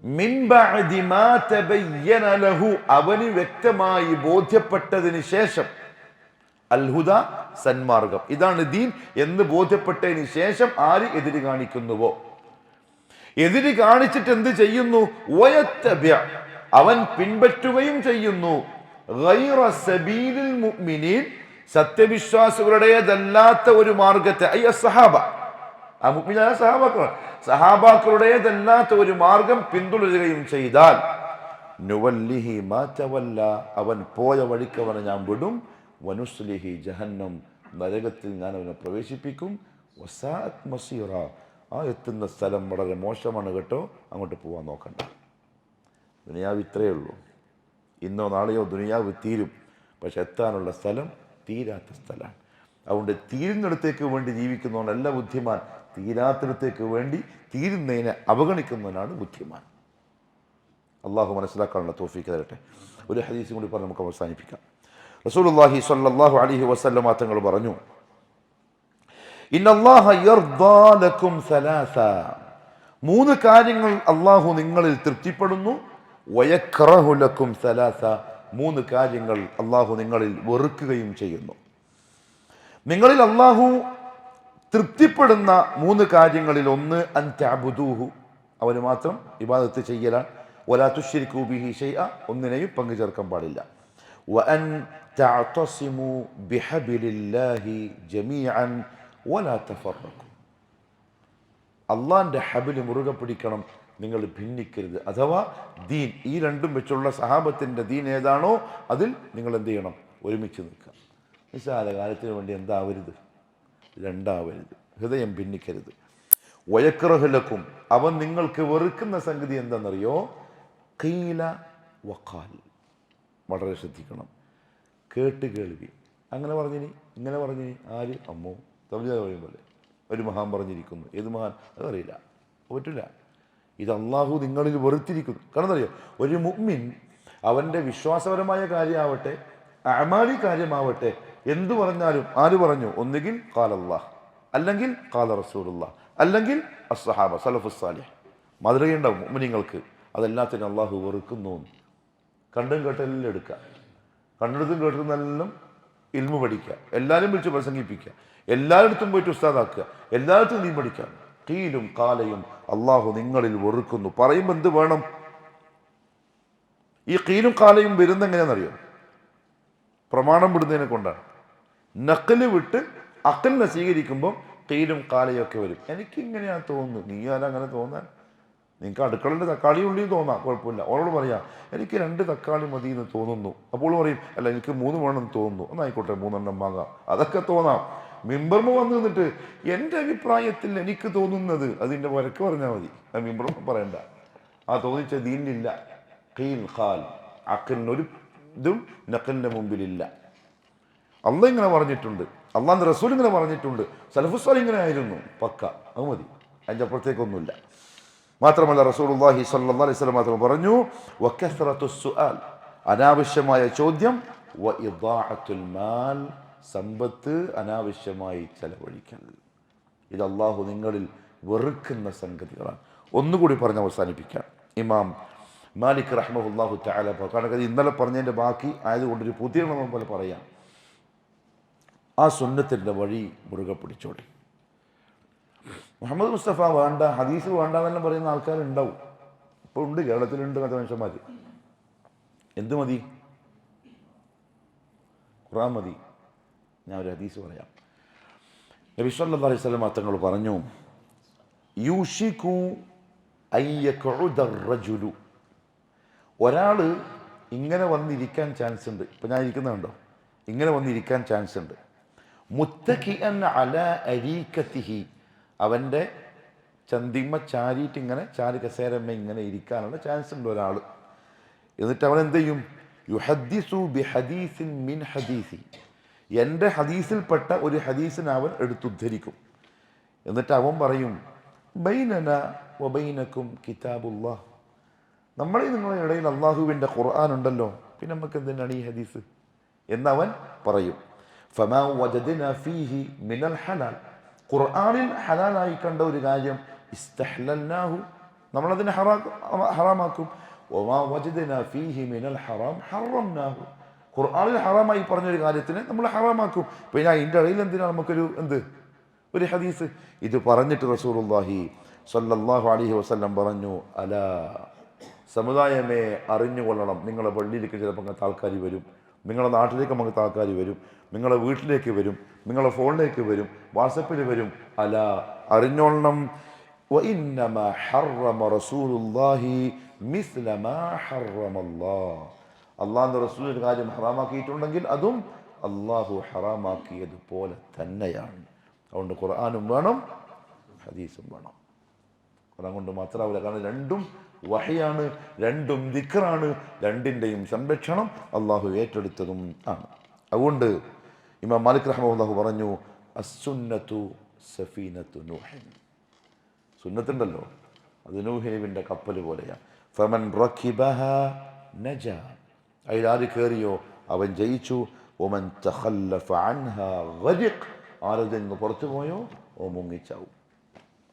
മിൻ ബഅദി മാ തബയ്യന ലഹു, അവന് വ്യക്തമായി ബോധ്യപ്പെട്ടതിന് ശേഷം, അൽ ഹുദ, സന്മാർഗം, ഇതാണ് ദീൻ എന്ന് ബോധ്യപ്പെട്ടതിന് ശേഷം ആര് എതിര് കാണിക്കുന്നുവോ, എതിര് കാണിച്ചിട്ട് എന്ത് ചെയ്യുന്നു? വയത്തബിഅ, അവൻ പിൻപറ്റുകയും ചെയ്യുന്നു, ഗൈറ സബീലിൽ മുഅ്മിനീൻ, സത്യവിശ്വാസികളുടേതല്ലാത്ത ഒരു മാർഗത്തെ, അയ്യ സഹാബ, ആ മുഅ്മിനായ സഹാബാക്കളുടേതല്ലാത്ത ഒരു മാർഗം പിന്തുടരുകയും ചെയ്താൽ, നുവല്ലിഹി മാ തവല്ല, അവൻ പോയ വഴിക്ക് അവനെ ഞാൻ വിടും, വനുസ്ലിഹി ജഹന്നം, നരകത്തിൽ ഞാൻ അവനെ പ്രവേശിപ്പിക്കും, വസാഅത് മസീറ, ആ എത്തുന്ന സ്ഥലം വളരെ മോശമാണ് കേട്ടോ, അങ്ങോട്ട് പോകാൻ നോക്കണ്ട. ദുനിയാവ് ഇത്രയേ ഉള്ളൂ. ഇന്നോ നാളെയോ ദുനിയാവ് തീരും, പക്ഷെ എത്താനുള്ള സ്ഥലം തീരാത്ത സ്ഥലമാണ്. അതുകൊണ്ട് തീരുന്നിടത്തേക്ക് വേണ്ടി ജീവിക്കുന്നവനല്ല ബുദ്ധിമാൻ, തീരാത്തിടത്തേക്ക് വേണ്ടി തീരുന്നതിനെ അവഗണിക്കുന്നവനാണ് ബുദ്ധിമാൻ. അള്ളാഹു മനസ്സിലാക്കാനുള്ള തൗഫീഖ് തരട്ടെ. ഒരു ഹദീസും കൂടി പറഞ്ഞ് നമുക്ക് അവസാനിപ്പിക്കാം. റസൂലുള്ളാഹി സ്വല്ലല്ലാഹു അലൈഹി വസല്ലം തങ്ങൾ പറഞ്ഞു, ഇന്നല്ലാഹ യർദാ ലക്കും സലാസ, 3 കാര്യങ്ങൾ അള്ളാഹു നിങ്ങളിൽ തൃപ്തിപ്പെടുന്നു, വയക്റഹു ലക്കും സലാസ, 3 കാര്യങ്ങൾ അള്ളാഹു നിങ്ങളിൽ വെറുക്കുകയും ചെയ്യുന്നു. നിങ്ങളിൽ അള്ളാഹു തൃപ്തിപ്പെടുന്ന 3 കാര്യങ്ങളിൽ ഒന്ന്, അൻ തഅബുദൂഹു, അവന് മാത്രം ഇബാദത്ത് ചെയ്യലാണ്, വലാ തുശ്രികൂ ബിഹി ശൈഅ, ഒന്നിനെയും പങ്കു ചേർക്കാൻ പാടില്ല, വഅൻ തഅതസിമു ബിഹബിലില്ലാഹി ജമീഅൻ വലാ തഫറഖു, അള്ളാന്റെ ഹബില് മുറുകെ പിടിക്കണം, നിങ്ങൾ ഭിന്നിക്കരുത്. അഥവാ ദീൻ, ഈ രണ്ടും വെച്ചുള്ള സഹാബത്തിന്റെ ദീൻ ഏതാണോ അതിൽ നിങ്ങൾ എന്ത് ചെയ്യണം? ഒരുമിച്ച് നിൽക്കുക. നിസ്സാര കാലത്തിന് വേണ്ടി എന്താവരുത്, രണ്ടാവരുത്, ഹൃദയം ഭിന്നിക്കരുത്. വയക്റഹുലക്കും, അവൻ നിങ്ങൾക്ക് വെറുക്കുന്ന സംഗതി എന്താണെന്നറിയോ? ഖീല വഖാൽ, വളരെ ശ്രദ്ധിക്കണം, കേട്ട് കേൾവി, അങ്ങനെ പറഞ്ഞിനി ഇങ്ങനെ പറഞ്ഞിനി ആര്? അമ്മോ തബ്ലീഗ് പറയുമ്പോലെ ഒരു മഹാൻ പറഞ്ഞിരിക്കുന്നു. ഏത് മഹാൻ അതറിയില്ല, പറ്റില്ല. ഇത് അള്ളാഹു നിങ്ങളിൽ വെറുത്തിരിക്കുന്നു. കാരണം അറിയോ, ഒരു മുഅ്മിൻ അവൻ്റെ വിശ്വാസപരമായ കാര്യമാവട്ടെ അമാലി കാര്യമാവട്ടെ എന്തു പറഞ്ഞാലും ആര് പറഞ്ഞു? ഒന്നുകിൽ ഖാല അല്ലാഹ്, അല്ലെങ്കിൽ ഖാല റസൂലുള്ളാഹ്, അല്ലെങ്കിൽ അസ്സഹാബ സലഫുസ് സാലിഹ്. മാതൃകയുണ്ടാവും മുഅ്മിനീങ്ങൾക്ക്. അതെല്ലാത്തിനും അള്ളാഹു വെറുക്കുന്നു. കണ്ടും കേട്ടെല്ലാം എടുക്കുക, കണ്ടെടുത്തും കേട്ടിരുന്നെല്ലാം ഇൽമു പഠിക്കുക, എല്ലാവരും വിളിച്ച് പ്രസംഗിപ്പിക്കുക, എല്ലായിടത്തും പോയിട്ട് ഉസ്താദാക്കുക, എല്ലായിടത്തും നീ പഠിക്കുക. ഖീലും ഖാലയും അള്ളാഹു നിങ്ങളിൽ വെറുക്കുന്നു. പറയുമ്പോൾ എന്ത് വേണം? ഈ ഖീലും ഖാലയും വരുന്ന എങ്ങനെയാണെന്നറിയോ? പ്രമാണം വിടുന്നതിനെ കൊണ്ടാണ്. നഖല് വിട്ട് അഖലിനെ സ്വീകരിക്കുമ്പോൾ ഖീലും ഖാലയും ഒക്കെ വരും. എനിക്കിങ്ങനെയാണ് തോന്നുന്നു. നീ ആരങ്ങനെ തോന്നാൻ? നിങ്ങൾക്ക് അടുക്കളൻ്റെ തക്കാളി ഉള്ളിയും തോന്നാം, കുഴപ്പമില്ല. ഓളോട് പറയാം എനിക്ക് 2 തക്കാളി മതി എന്ന് തോന്നുന്നു. അപ്പോൾ പറയും അല്ല എനിക്ക് 3 വേണമെന്ന് തോന്നുന്നു. എന്നായിക്കോട്ടെ 3 വാങ്ങാം. അതൊക്കെ തോന്നാം. മിമ്പർമ വന്ന് നിന്നിട്ട് എൻ്റെ അഭിപ്രായത്തിൽ എനിക്ക് തോന്നുന്നത് അതിൻ്റെ വരക്ക് പറഞ്ഞാൽ മതി. മിമ്പർമ പറയണ്ട. ആ തോന്നിച്ച ദീനിലില്ല. ഖീൽ ഖാൽ അഖലിനൊരു ഇതും നഖലിൻ്റെ മുമ്പിലില്ല. അള്ളാഹ് ഇങ്ങനെ പറഞ്ഞിട്ടുണ്ട്, അള്ളാഹിൻ്റെ റസൂൽ ഇങ്ങനെ പറഞ്ഞിട്ടുണ്ട്, സലഫുസ്സാലിഹ് ഇങ്ങനെ ആയിരുന്നു, പക്ക, അത് മതി. അതിൻ്റെ അപ്പുറത്തേക്കൊന്നുമില്ല. മാത്രമല്ല റസൂലുള്ളാഹി സ്വല്ലല്ലാഹു അലൈഹി വസല്ലം മാത്രം പറഞ്ഞു വകസ്റത്തുസ് സുആൽ, അനാവശ്യമായ ചോദ്യം, വഇദാഅത്തുൽ മാൽ, സമ്പത്ത് അനാവശ്യമായി ചെലവഴിക്കൽ. ഇത് അള്ളാഹു നിങ്ങളിൽ വെറുക്കുന്ന സംഗതികളാണ്. ഒന്നുകൂടി പറഞ്ഞ് അവസാനിപ്പിക്കാം. ഇമാം മാലിക് റഹ്മഹുല്ലാഹു തആല, കാരണം ഇന്നലെ പറഞ്ഞതിൻ്റെ ബാക്കി ആയതുകൊണ്ടൊരു പുതിയ പോലെ പറയാം. ആ സുന്നത്തിൻ്റെ വഴി മുറുകെ പിടിച്ചോളി. മുഹമ്മദ് മുസ്തഫ വേണ്ട, ഹദീസ് വേണ്ട എന്നെല്ലാം പറയുന്ന ആൾക്കാരുണ്ടാവും. ഇപ്പോൾ ഉണ്ട്, കേരളത്തിലുണ്ട് അങ്ങനത്തെ മനുഷ്യന്മാർ. എന്ത് മതി? ഖുർആൻ മതി. ഞാൻ ഒരു ഹദീസ് പറയാം. നബി സല്ലല്ലാഹു അലൈഹി വസല്ലം തങ്ങൾ പറഞ്ഞു യൂഷികു അയ്യഖഉദ റജുലു, ഒരാൾ ഇങ്ങനെ വന്നിരിക്കാൻ ചാൻസ് ഉണ്ട്. ഇപ്പം ഞാൻ ഇരിക്കുന്നുണ്ടോ? ഇങ്ങനെ വന്നിരിക്കാൻ ചാൻസ് ഉണ്ട്. മുത്തഖിഅൻ അലാ അരീകതിഹി, അവൻ്റെ ചന്തിമ്മ ചാരിയിട്ട് ഇങ്ങനെ ചാരി കസേരമ്മ ഇങ്ങനെ ഇരിക്കാനുള്ള ചാൻസ് ഉണ്ട് ഒരാൾ. എന്നിട്ട് അവൻ എന്ത് ചെയ്യും? യുഹദ്ദിസു ബിഹദീസിൻ മിൻ ഹദീസി, എൻ്റെ ഹദീസിൽപ്പെട്ട ഒരു ഹദീസിനെ അവൻ എടുത്തുദ്ധരിക്കും. എന്നിട്ട് അവൻ പറയും ബൈനന വബൈനക്കും കിതാബുല്ലാഹ്, നമ്മളെ നിങ്ങളുടെ ഇടയിൽ അള്ളാഹുവിൻ്റെ ഖുർആൻ ഉണ്ടല്ലോ, പിന്നെ നമുക്ക് എന്തിനാണ് ഈ ഹദീസ് എന്നവൻ പറയും. ഫമാ വജദ്നാ ഫീഹി മിനൽ ഹലാൽ, ഖുർആനിൽ ഹലാലായി കണ്ട ഒരു കാര്യം ഇസ്തഹ്ലൽനാഹു, നമ്മളതിനെ ഹറാമാക്കും. വമാ വജദ്നാ ഫീഹി മിനൽ ഹറാം ഹറംനാഹു, ഖുർആനിൽ ഹറാമായി പറഞ്ഞൊരു കാര്യത്തിന് നമ്മൾ ഹറാമാക്കും. പിന്നെ അതിൻ്റെ ഇടയിൽ എന്തിനാണ് നമുക്കൊരു ഒരു ഹദീസ്? ഇത് പറഞ്ഞിട്ട് റസൂലുള്ളാഹി സ്വല്ലല്ലാഹു അലൈഹി വസല്ലം പറഞ്ഞു അലാ, സമുദായമേ അറിഞ്ഞുകൊള്ളണം, നിങ്ങളെ പള്ളിയിലേക്ക് ചിലപ്പോൾ അങ്ങനത്തെ ആൾക്കാർ വരും, നിങ്ങളുടെ നാട്ടിലേക്ക് അങ്ങനത്തെ ആൾക്കാർ വരും, നിങ്ങളുടെ വീട്ടിലേക്ക് വരും, നിങ്ങളുടെ ഫോണിലേക്ക് വരും, വാട്സപ്പിൽ വരും. അല, അറിഞ്ഞോളണം, വഇന്നമാ ഹറമ റസൂലുള്ളാഹി മിസ്ല മാ ഹറമല്ലാഹ്, അള്ളാഹുവിൻ്റെ റസൂൽ ഒരു കാര്യം ഹറാമാക്കിയിട്ടുണ്ടെങ്കിൽ അതും അള്ളാഹു ഹറാമാക്കിയതുപോലെ തന്നെയാണ്. അതുകൊണ്ട് ഖുർആനും വേണം, ഹദീസും വേണം. ഖുർആൻ കൊണ്ട് മാത്രമാവില്ല, കാരണം രണ്ടും വഹയാണ്, രണ്ടും ദിക്റാണ്, രണ്ടിൻ്റെയും സംരക്ഷണം അള്ളാഹു ഏറ്റെടുത്തതും ആണ്. അതുകൊണ്ട് ഇമാം മാലിക് റഹ്മത്തുള്ളാഹി പറഞ്ഞു അസ്സുന്നത്തു സഫീനത്തു നൂഹിൻ, സുന്നത്തുണ്ടല്ലോ അത് നൂഹ് നബിയുടെ കപ്പൽ പോലെയാണ്. ഫമൻ റകിബഹാ നജാ, അതിലാര് കയറിയോ അവൻ ജയിച്ചു. വമൻ തഖല്ലഫ അൻഹാ ഗരിഖ്, ആരതിൽ നിന്ന് പുറത്തു പോയോ ഓ മുങ്ങിച്ചാവും.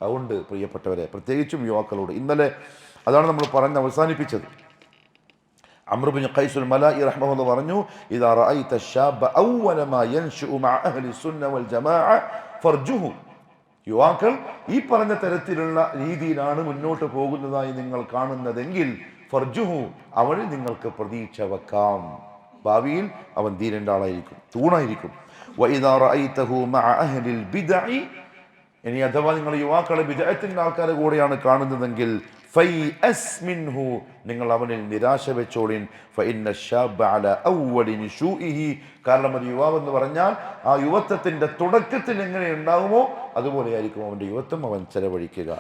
അതുകൊണ്ട് പ്രിയപ്പെട്ടവരെ, പ്രത്യേകിച്ചും യുവാക്കളോട് ഇന്നലെ അതാണ് നമ്മൾ പറഞ്ഞ് അവസാനിപ്പിച്ചത്. അംർ ഇബ്നു ഖൈസുൽ മലാഇ റഹ്മഹുല്ലാഹ് പറഞ്ഞു ഇദാ റഅയ്ത ശാബ അവ്വല മാ യൻശഉ മഅ അഹ്ലി സുന്ന വൽ ജമാഅ ഫർജുഹു, യുവാക്കൾ ഈ പറഞ്ഞ തരത്തിലുള്ള രീതിയിലാണ് മുന്നോട്ട് പോകുന്നതായി നിങ്ങൾ കാണുന്നതെങ്കിൽ ഫർജുഹു, അവനിൽ നിങ്ങൾക്ക് പ്രതീക്ഷ വെക്കാം, ഭാവിയിൽ അവൻ ദീനിൻ്റെ ആളായിരിക്കും, തൂണായിരിക്കും. വഇദാ റഅയ്തഹു മഅ അഹ്ലിൽ ബിദ്അഇ, ഇനി അഥവാ നിങ്ങൾ യുവാക്കളെ ബിദ്അത്തിന്റെ ആൾക്കാരെ കൂടെയാണ് കാണുന്നതെങ്കിൽ ഫൈഅസ് മിൻഹു, നിങ്ങൾ അവനിൽ നിരാശ വെച്ചോളിൻ. ഫഇന്ന ശാബ അലാ അവ്വലി നിശൂഇഹി, കാരണം ഒരു യുവാവ് എന്ന് പറഞ്ഞാൽ ആ യുവത്വത്തിന്റെ തുടക്കത്തിൽ എങ്ങനെ ഉണ്ടാകുമോ അതുപോലെയായിരിക്കും അവന്റെ യുവത്വം അവൻ ചെലവഴിക്കുക.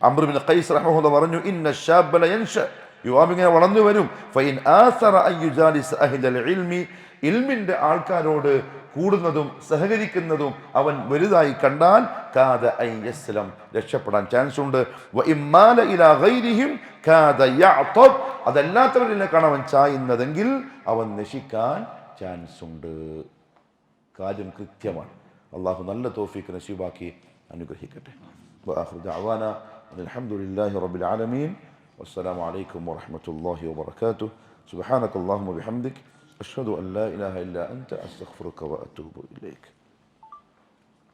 അംർ ഇബ്നു ഖൈസ് റഹ്മഹുല്ലാഹ് പറഞ്ഞു ഇന്ന ശാബ ലയൻഷ, യുവാവ് ഇങ്ങനെ വളർന്നു വരും. ഫഇൻ ആസറ അൻ യുജാലിസ അഹ്ലൽ ഇൽമി, ഇൽമിന്റെ ആൾക്കാരോട് കൂടുന്നതും സഹകരിക്കുന്നതും അവൻ വലുതായി കണ്ടാൽ കാദ അൻ യസ്ലം, രക്ഷപ്പെടാൻ ചാൻസ് ഉണ്ട്. വ ഇമ്മാല ഇലാ ഗൈരിഹിം കാദ യഅതബ്, അതല്ലാത്തവരിലേക്കാണ് അവൻ ചായുന്നതെങ്കിൽ അവൻ നശിക്കാൻ ചാൻസ് ഉണ്ട്. കാര്യം കൃത്യമാണ്. അള്ളാഹു നല്ല തൗഫീഖ് നസീബാക്കി അനുഗ്രഹിക്കട്ടെ. വആഖിറു ദഅവാന അൽഹംദുലില്ലാഹി റബ്ബിൽ ആലമീൻ. വസ്സലാമു അലൈക്കും വറഹ്മത്തുള്ളാഹി വബറകാതുഹു. സുബ്ഹാനക അല്ലാഹുമ്മ ബിഹംദിക അഷ്ഹദു അൻ ലാ ഇലാഹ ഇല്ലാ അൻത അസ്തഗ്ഫിറുക വഅതൂബു ഇലൈക്.